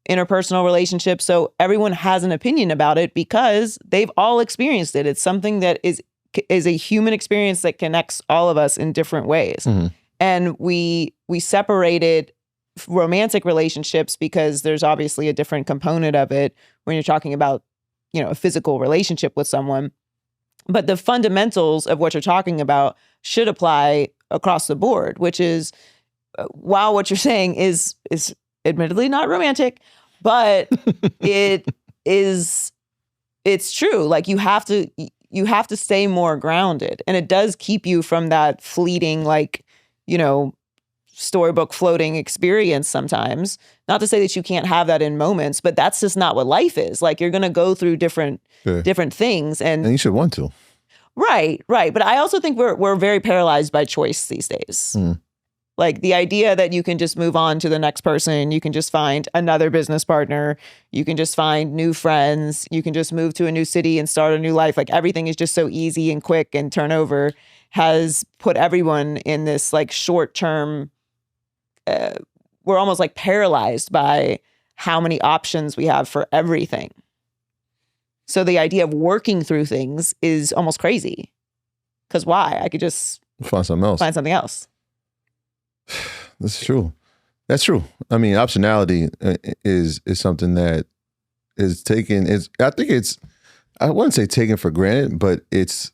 interpersonal relationships. So everyone has an opinion about it because they've all experienced it. It's something that is a human experience that connects all of us in different ways. Mm-hmm. And we separated romantic relationships because there's obviously a different component of it when you're talking about, a physical relationship with someone. But the fundamentals of what you're talking about should apply across the board, which is, while what you're saying is admittedly not romantic, but it's true. Like you have to stay more grounded, and it does keep you from that fleeting, storybook floating experience sometimes. Not to say that you can't have that in moments, but that's just not what life is. Like you're going to go through different things, and you should want to. Right. But I also think we're very paralyzed by choice these days. Mm. Like the idea that you can just move on to the next person, you can just find another business partner, you can just find new friends, you can just move to a new city and start a new life. Like everything is just so easy and quick, and turnover has put everyone in this like short-term, we're almost like paralyzed by how many options we have for everything. So the idea of working through things is almost crazy. Because why? I could just find something else. That's true. That's true. I mean, optionality is something that is taken. I wouldn't say taken for granted, but it's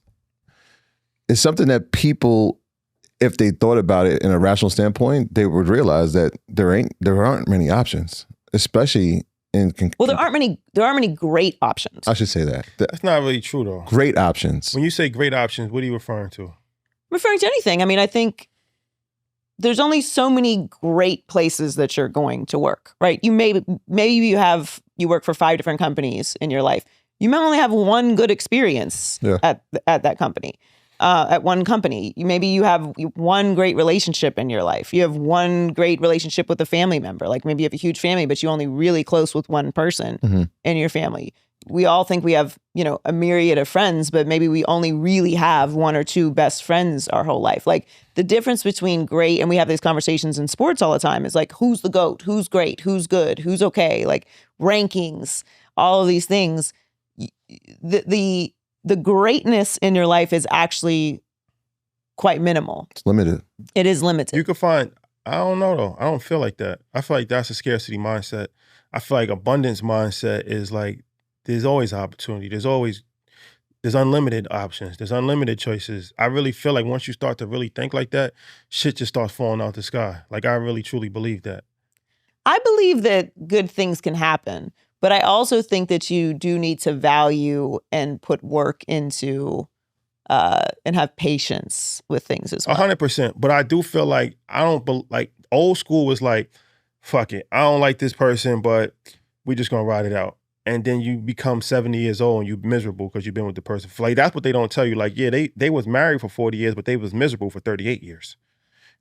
something that people, if they thought about it in a rational standpoint, they would realize that there aren't many options, especially Well, there aren't many great options. I should say that. That's not really true, though. Great options. When you say great options, what are you referring to? I'm referring to anything. I mean, I think there's only so many great places that you're going to work, right? Maybe you work for 5 different companies in your life. You might only have one good experience at that company. At one company, maybe you have one great relationship in your life. You have one great relationship with a family member. Like maybe you have a huge family, but you're only really close with one person in your family. We all think we have, a myriad of friends, but maybe we only really have 1 or 2 best friends our whole life. Like the difference between great, and we have these conversations in sports all the time, is like, who's the GOAT? Who's great? Who's good? Who's okay? Like rankings, all of these things. The greatness in your life is actually quite minimal. It's limited. It is limited. You can find, I don't know though. I don't feel like that. I feel like that's a scarcity mindset. I feel like abundance mindset is like, there's always opportunity. There's unlimited options. There's unlimited choices. I really feel like once you start to really think like that, shit just starts falling out the sky. Like I really truly believe that. I believe that good things can happen. But I also think that you do need to value and put work into and have patience with things as well. 100%. But I do feel like like old school was like, fuck it. I don't like this person, but we just gonna ride it out. And then you become 70 years old and you're miserable because you've been with the person. Like that's what they don't tell you. Like, yeah, they was married for 40 years, but they was miserable for 38 years.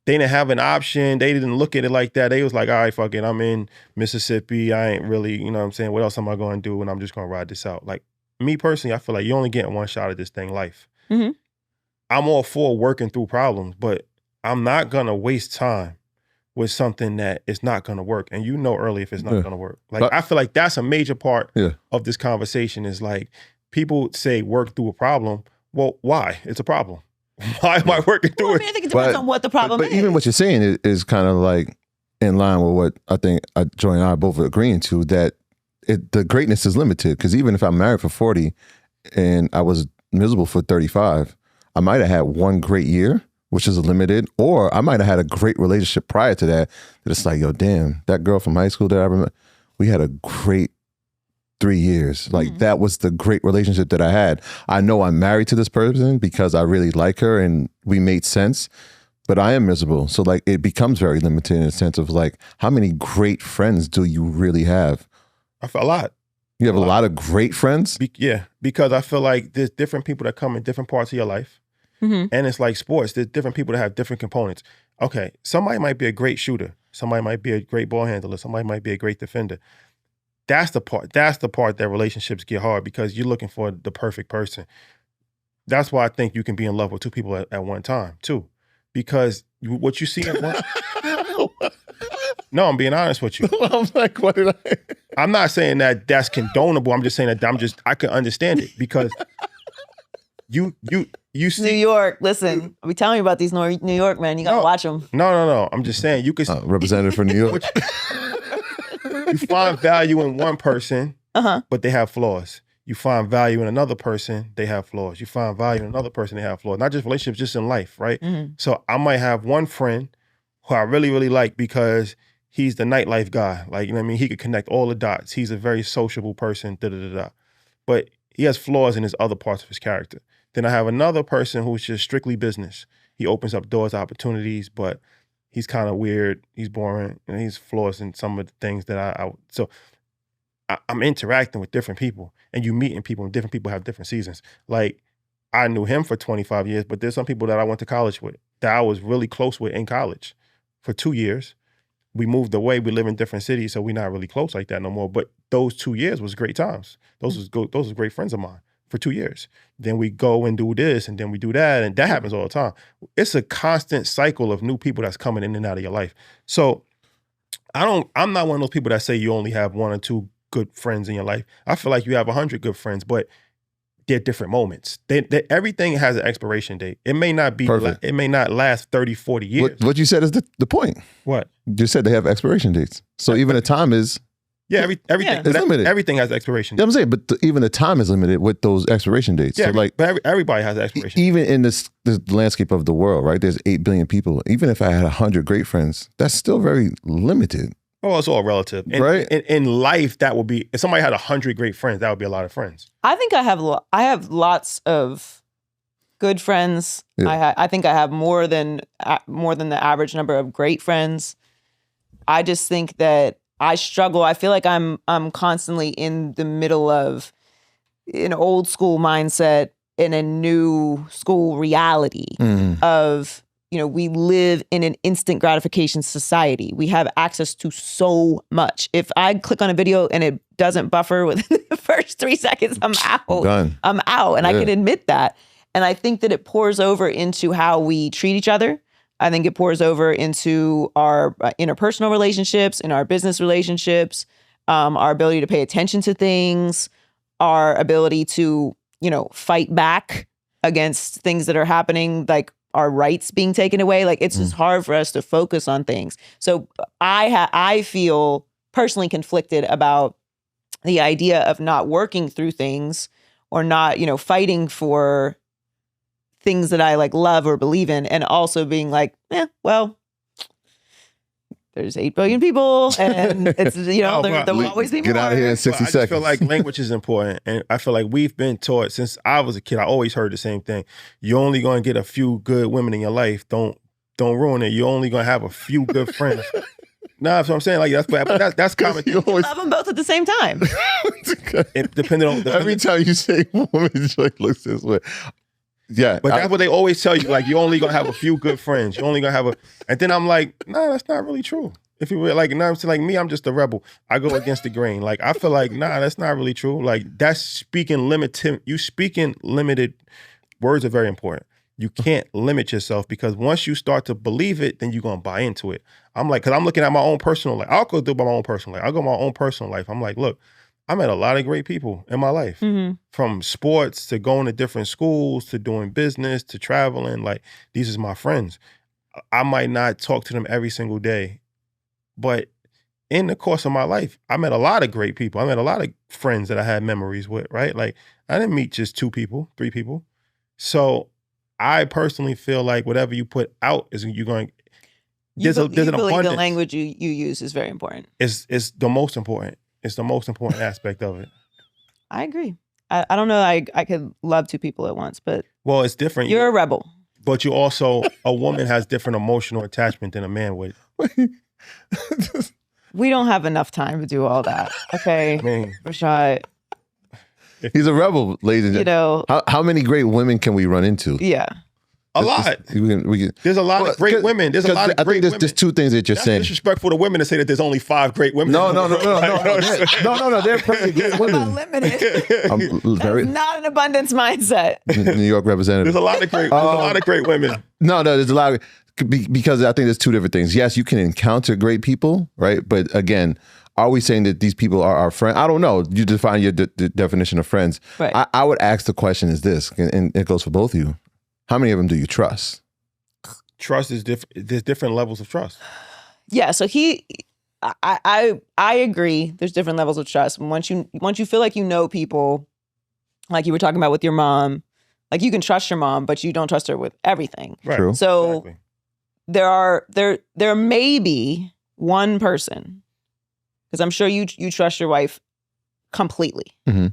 They didn't have an option. They didn't look at it like that. They was like, all right, fuck it. I'm in Mississippi. I ain't really, you know what I'm saying? What else am I going to do? And I'm just going to ride this out. Like me personally, I feel like you're only getting one shot at this thing, life. Mm-hmm. I'm all for working through problems, but I'm not going to waste time with something that is not going to work. And you know early if it's not going to work. Like I feel like that's a major part of this conversation is like people say work through a problem. Well, why? It's a problem. Why am I working through it? I think it depends on what the problem is. But even what you're saying is kind of like in line with what I think Joy and I are both agreeing to, that the greatness is limited. Because even if I'm married for 40 and I was miserable for 35, I might have had one great year, which is limited, or I might have had a great relationship prior to that. That it's like, yo, damn, that girl from high school that I remember, we had a great 3 years. Like that was the great relationship that I had. I know I'm married to this person because I really like her and we made sense, but I am miserable. So like it becomes very limited in a sense of like, how many great friends do you really have? I feel a lot. You have a lot of great friends? Because I feel like there's different people that come in different parts of your life. Mm-hmm. And it's like sports. There's different people that have different components. Okay, somebody might be a great shooter. Somebody might be a great ball handler. Somebody might be a great defender. That's the part that relationships get hard because you're looking for the perfect person. That's why I think you can be in love with 2 people at one time, too. Because what you see at one... No, I'm being honest with you. I'm like, what did I... I'm not saying that that's condonable. I'm just saying that I can understand it because you see... New York, listen, I'll be telling you about these New York men. You got to watch them. No. I'm just saying you could... representative for New York. You find value in one person, but they have flaws. You find value in another person, they have flaws. You find value in another person, they have flaws. Not just relationships, just in life, right? Mm-hmm. So I might have one friend who I really, really like because he's the nightlife guy. Like, you know what I mean? He could connect all the dots. He's a very sociable person, But he has flaws in his other parts of his character. Then I have another person who's just strictly business. He opens up doors, opportunities, but he's kind of weird. He's boring, and he's flaws in some of the things that I'm interacting with different people, and you meeting people, and different people have different seasons. Like I knew him for 25 years, but there's some people that I went to college with that I was really close with in college for 2 years. We moved away. We live in different cities, so we're not really close like that no more. But those 2 years was great times. Those was great friends of mine for 2 years. Then we go and do this, and then we do that, and that happens all the time. It's a constant cycle of new people that's coming in and out of your life. So I'm not one of those people that say you only have 1 or 2 good friends in your life. I feel like you have 100 good friends, but they're different moments. Everything has an expiration date. It may not be. Perfect. It may not last 30, 40 years. What you said is the point. What? You said they have expiration dates. So even the time is... Yeah, everything is limited. Everything has expiration dates. Yeah, I'm saying, but even the time is limited with those expiration dates. Yeah, so but everybody has an expiration. Even in this landscape of the world, right? There's 8 billion people. Even if I had 100 great friends, that's still very limited. Oh, it's all relative. And, Right. In life, that would be, if somebody had 100 great friends, that would be a lot of friends. I think I have lots of good friends. Yeah. I think I have more than the average number of great friends. I just think that I struggle. I feel like I'm constantly in the middle of an old school mindset in a new school reality of, we live in an instant gratification society. We have access to so much. If I click on a video and it doesn't buffer within the first 3 seconds, I'm out. Done. I'm out. And I can admit that. And I think that it pours over into how we treat each other. I think it pours over into our interpersonal relationships, in our business relationships, our ability to pay attention to things, our ability to, fight back against things that are happening, like our rights being taken away. Like, it's just hard for us to focus on things. So I feel personally conflicted about the idea of not working through things or not, fighting for things that I love or believe in, and also being like, well, there's 8 billion people, and it's there will always be more. Get out of here in 60 I just seconds. feel like language is important, and I feel like we've been taught since I was a kid. I always heard the same thing: you're only going to get a few good women in your life. Don't ruin it. You're only going to have a few good friends. Nah, that's what I'm saying. Like that's common. You love them both at the same time. Depending on every time you say woman, Joy looks this way. Yeah, but that's what they always tell you. Like, you're only gonna have a few good friends. You're only gonna have and then I'm like, nah, that's not really true. If you were like, like me, I'm just a rebel. I go against the grain. Like, I feel like, nah, that's not really true. Like, that's speaking limited. You speaking limited words are very important. You can't limit yourself, because once you start to believe it, then you're gonna buy into it. I'm like, because I'm looking at my own personal life. I'll go through my own personal life. I'll go my own personal life. I'm like, look, I met a lot of great people in my life, from sports to going to different schools to doing business to traveling. Like, these is my friends. I might not talk to them every single day, but in the course of my life, I met a lot of great people. I met a lot of friends that I had memories with, right? Like, I didn't meet just 2 people, 3 people. So I personally feel like whatever you put out is you're going. There's an abundance. The language you use is very important. It's the most important. It's the most important aspect of it. I agree. I don't know. I could love 2 people at once, but well, it's different. You're a rebel. But you also, a woman has different emotional attachment than a man would. We don't have enough time to do all that. Okay, Rashad. He's a rebel, ladies and gentlemen. How many great women can we run into? Yeah. A lot. There's a lot of great women. There's a lot of great women. There's 2 things that you're saying. It's disrespectful to women to say that there's only 5 great women. No. They're pretty great women. That's not an abundance mindset. New York representative. There's a lot of great women. No, there's a lot because I think there's 2 different things. Yes, you can encounter great people, right? But again, are we saying that these people are our friends? I don't know. You define your definition of friends. Right. I would ask the question is this, and it goes for both of you. How many of them do you trust? Trust is different. There's different levels of trust. Yeah. So I agree. There's different levels of trust. Once you feel like you know people, like you were talking about with your mom, like you can trust your mom, but you don't trust her with everything. Right. True. So there may be one person, because I'm sure you trust your wife completely. Mm-hmm.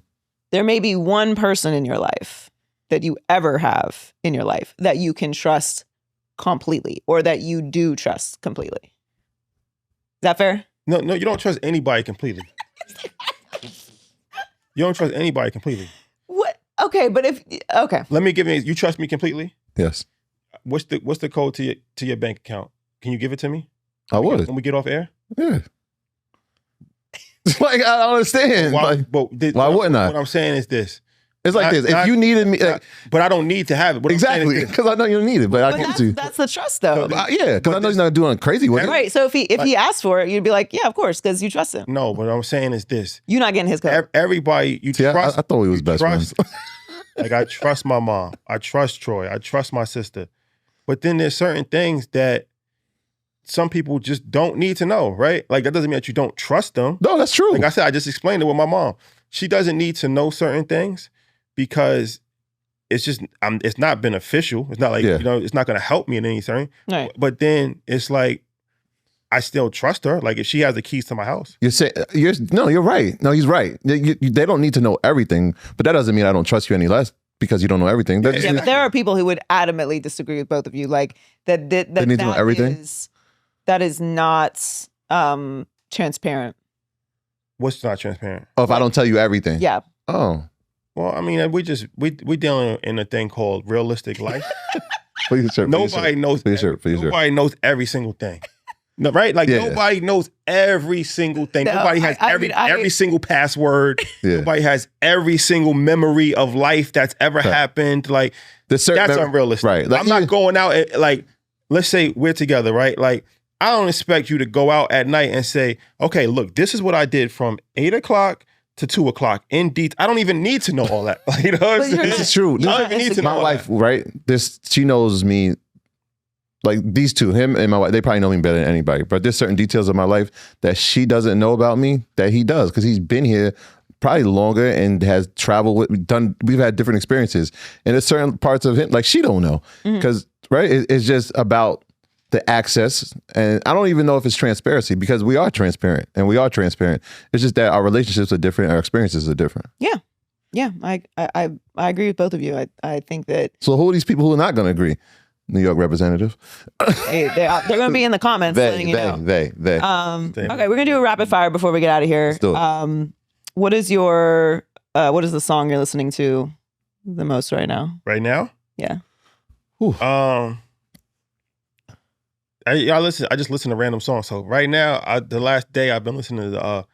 There may be one person in your life that you ever have in your life that you can trust completely, or that you do trust completely. Is that fair? No, you don't trust anybody completely. You don't trust anybody completely. What? Okay, but okay. Let me give you trust me completely? Yes. What's the code to your bank account? Can you give it to me? I would. When we get off air? Yeah. Like, I don't understand. Why wouldn't I? What I'm saying is this. It's like this. If you needed me, but I don't need to have it. Exactly, because I know you don't need it, but I give it to you. That's the trust, though. Yeah, because I know he's not doing crazy with it. Right. So if he asked for it, you'd be like, yeah, of course, because you trust him. No, but what I'm saying is this. You're not getting his code. Everybody, you trust. I thought we was best friends. Like, I trust my mom. I trust Troy. I trust my sister. But then there's certain things that some people just don't need to know, right? Like, that doesn't mean that you don't trust them. No, that's true. Like I said, I just explained it with my mom. She doesn't need to know certain things because it's just, it's not beneficial. It's not like, it's not going to help me in anything. Right. But then it's like, I still trust her. Like if she has the keys to my house. You're right. No, he's right. They don't need to know everything, but that doesn't mean I don't trust you any less because you don't know everything. Yeah, but there are people who would adamantly disagree with both of you. Like that they need to know everything. That is not transparent. What's not transparent? Oh, if I don't tell you everything. Yeah. Oh. Well, I mean, we dealing in a thing called realistic life. Nobody knows every single thing. No, right? Like nobody knows every single thing. No, nobody has every single password. Yeah. Nobody has every single memory of life that's ever happened. Like that's unrealistic. Right. Like, I'm not going out like let's say we're together, right? Like I don't expect you to go out at night and say, okay, look, this is what I did from 8 o'clock to 2 o'clock in detail. I don't even need to know all that. Like, you know what I'm saying? This is true. I don't even need to know my wife, right? She knows me. Like these two, him and my wife, they probably know me better than anybody. But there's certain details of my life that she doesn't know about me that he does because he's been here probably longer and has traveled with. We've had different experiences, and there's certain parts of him like she don't know because right. It's just about the access, and I don't even know if it's transparency because we are transparent and we are transparent. It's just that our relationships are different, our experiences are different. Yeah. I agree with both of you. I think that. So who are these people who are not going to agree? New York representative. Hey, they're going to be in the comments. They. Okay, we're going to do a rapid fire before we get out of here. Let's do it. What is the song you're listening to the most right now? Right now? Yeah. I just listen to random songs. So right now, the last day I've been listening to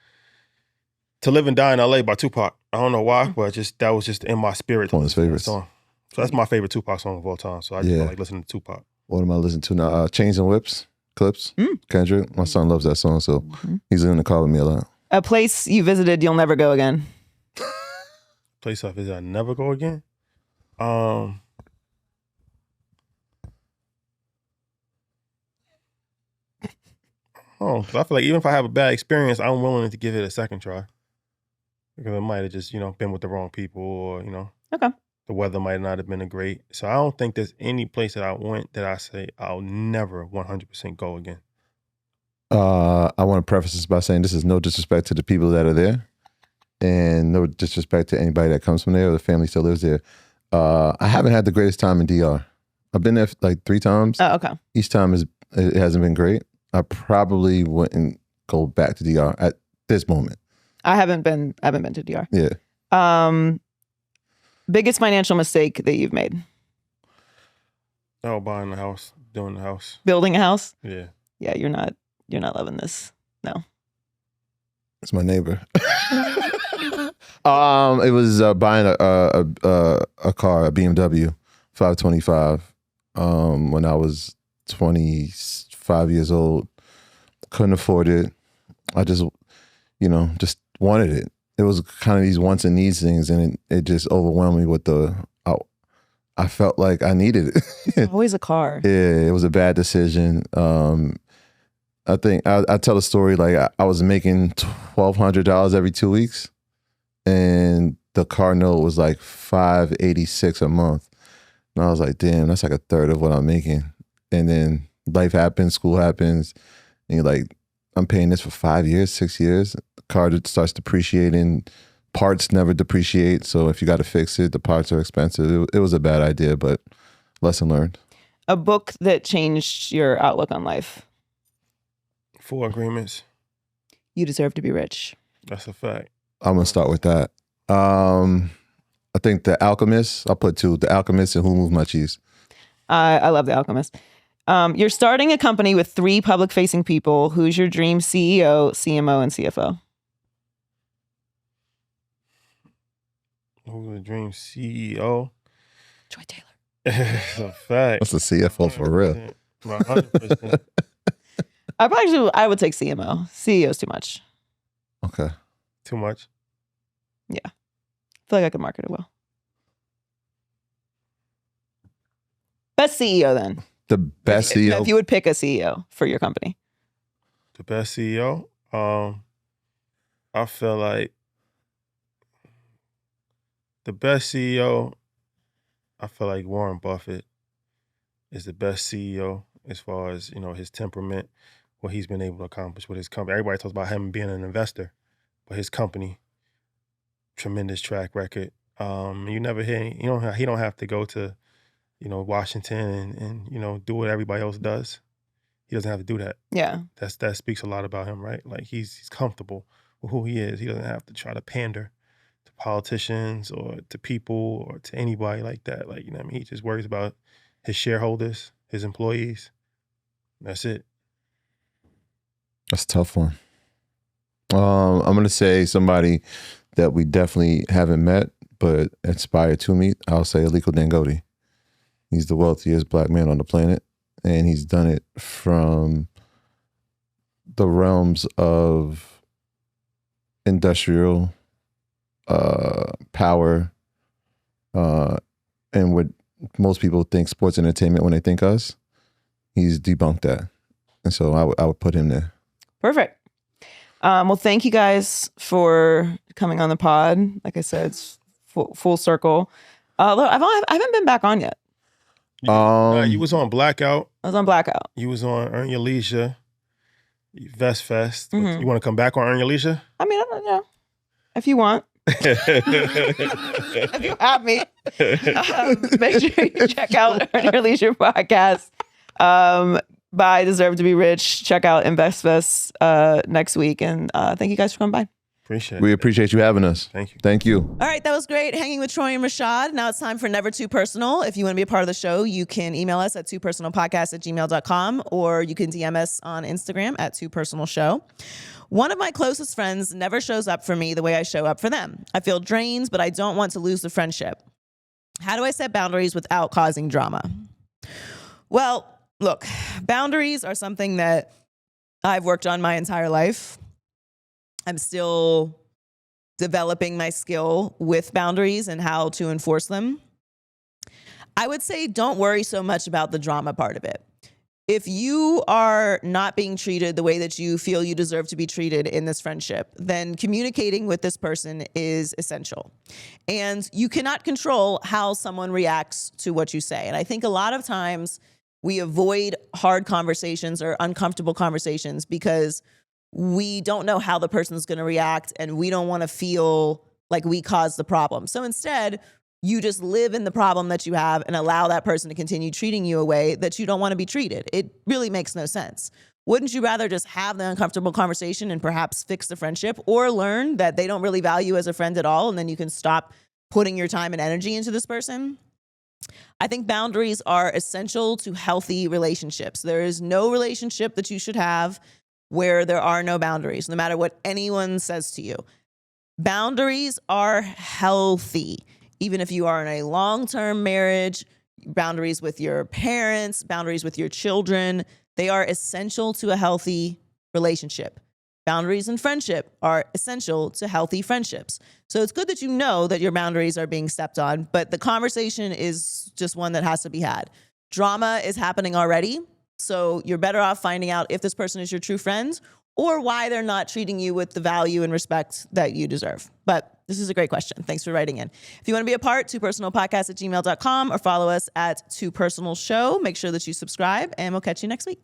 Live and Die in LA by Tupac. I don't know why, but that was just in my spirit. One of his favorites. Song. So that's my favorite Tupac song of all time. So I just like listening to Tupac. What am I listening to now? Chains and Whips, Clips, Kendrick. My son loves that song, so he's in the car with me a lot. A place you visited you'll never go again. Place I visited I never go again? I feel like even if I have a bad experience, I'm willing to give it a second try. Because I might have just, been with the wrong people or, Okay. The weather might not have been great. So I don't think there's any place that I went that I say I'll never 100% go again. I want to preface this by saying this is no disrespect to the people that are there and no disrespect to anybody that comes from there or the family still lives there. I haven't had the greatest time in DR. I've been there like 3 times. Oh, okay. Each time it hasn't been great. I probably wouldn't go back to DR at this moment. I haven't been to DR. Yeah. Biggest financial mistake that you've made? Oh, buying a house, doing the house. Building a house? Yeah. Yeah, you're not loving this. No. It's my neighbor. It was buying a car, a BMW 525, when I was 25 years old. Couldn't afford it. I just wanted it. It was kind of these wants and needs things, and it just overwhelmed me with I felt like I needed it. It's always a car. Yeah, it was a bad decision. I think I tell a story like I was making $1,200 every 2 weeks, and the car note was like $586 a month, and I was like, damn, that's like a third of what I'm making. And then life happens, school happens, and you're like, I'm paying this for 5 years, 6 years. The car starts depreciating. Parts never depreciate. So if you got to fix it, the parts are expensive. It was a bad idea, but lesson learned. A book that changed your outlook on life? 4 Agreements. You Deserve to Be Rich. That's a fact. I'm going to start with that. I think The Alchemist. I'll put 2. The Alchemist and Who Moved My Cheese. I love The Alchemist. You're starting a company with 3 public-facing people. Who's your dream CEO, CMO, and CFO? Who's the dream CEO? Troy Taylor. That's a fact. That's a CFO for real. 100%. I would take CMO. CEO's too much. Okay. Too much? Yeah. I feel like I could market it well. Best CEO then. The best CEO. If you would pick a CEO for your company. The best CEO? I feel like the best CEO, I feel like Warren Buffett is the best CEO as far as, his temperament, what he's been able to accomplish with his company. Everybody talks about him being an investor, but his company, tremendous track record. You never hear, he don't have to go to, Washington and do what everybody else does. He doesn't have to do that. Yeah. That speaks a lot about him, right? Like he's comfortable with who he is. He doesn't have to try to pander to politicians or to people or to anybody like that. Like, he just worries about his shareholders, his employees. That's it. That's a tough one. I'm going to say somebody that we definitely haven't met, but aspire to meet. I'll say Aliko Dangote. He's the wealthiest black man on the planet, and he's done it from the realms of industrial power and what most people think sports entertainment when they think us. He's debunked that. And so I would put him there. Perfect. Well, thank you guys for coming on the pod. Like I said, it's full circle. Look, I haven't been back on yet. You was on Blackout. I was on Blackout. You was on Earn Your Leisure, InvestFest. Mhm. You want to come back on Earn Your Leisure? I mean, I don't know. If you want. If you have me. Make sure you check out Earn Your Leisure podcast. By Deserve to Be Rich. Check out InvestFest next week. And thank you guys for coming by. We appreciate you having us. Thank you. Thank you. All right, that was great hanging with Troy and Rashad. Now it's time for Never Too Personal. If you want to be a part of the show, you can email us at twopersonalpodcast@gmail.com, or you can DM us on Instagram at twopersonalshow. One of my closest friends never shows up for me the way I show up for them. I feel drained, but I don't want to lose the friendship. How do I set boundaries without causing drama? Well, look, boundaries are something that I've worked on my entire life. I'm still developing my skill with boundaries and how to enforce them. I would say don't worry so much about the drama part of it. If you are not being treated the way that you feel you deserve to be treated in this friendship, then communicating with this person is essential. And you cannot control how someone reacts to what you say. And I think a lot of times we avoid hard conversations or uncomfortable conversations because we don't know how the person's going to react and we don't want to feel like we caused the problem. So instead, you just live in the problem that you have and allow that person to continue treating you a way that you don't want to be treated. It really makes no sense. Wouldn't you rather just have the uncomfortable conversation and perhaps fix the friendship, or learn that they don't really value you as a friend at all, and then you can stop putting your time and energy into this person? I think boundaries are essential to healthy relationships. There is no relationship that you should have where there are no boundaries, no matter what anyone says to you. Boundaries are healthy. Even if you are in a long-term marriage, boundaries with your parents, boundaries with your children, they are essential to a healthy relationship. Boundaries in friendship are essential to healthy friendships. So it's good that you know that your boundaries are being stepped on, but the conversation is just one that has to be had. Drama is happening already. So you're better off finding out if this person is your true friend or why they're not treating you with the value and respect that you deserve. But this is a great question. Thanks for writing in. If you want to be a part, twopersonalpodcast@gmail.com, or follow us at 2personalshow. Make sure that you subscribe, and we'll catch you next week.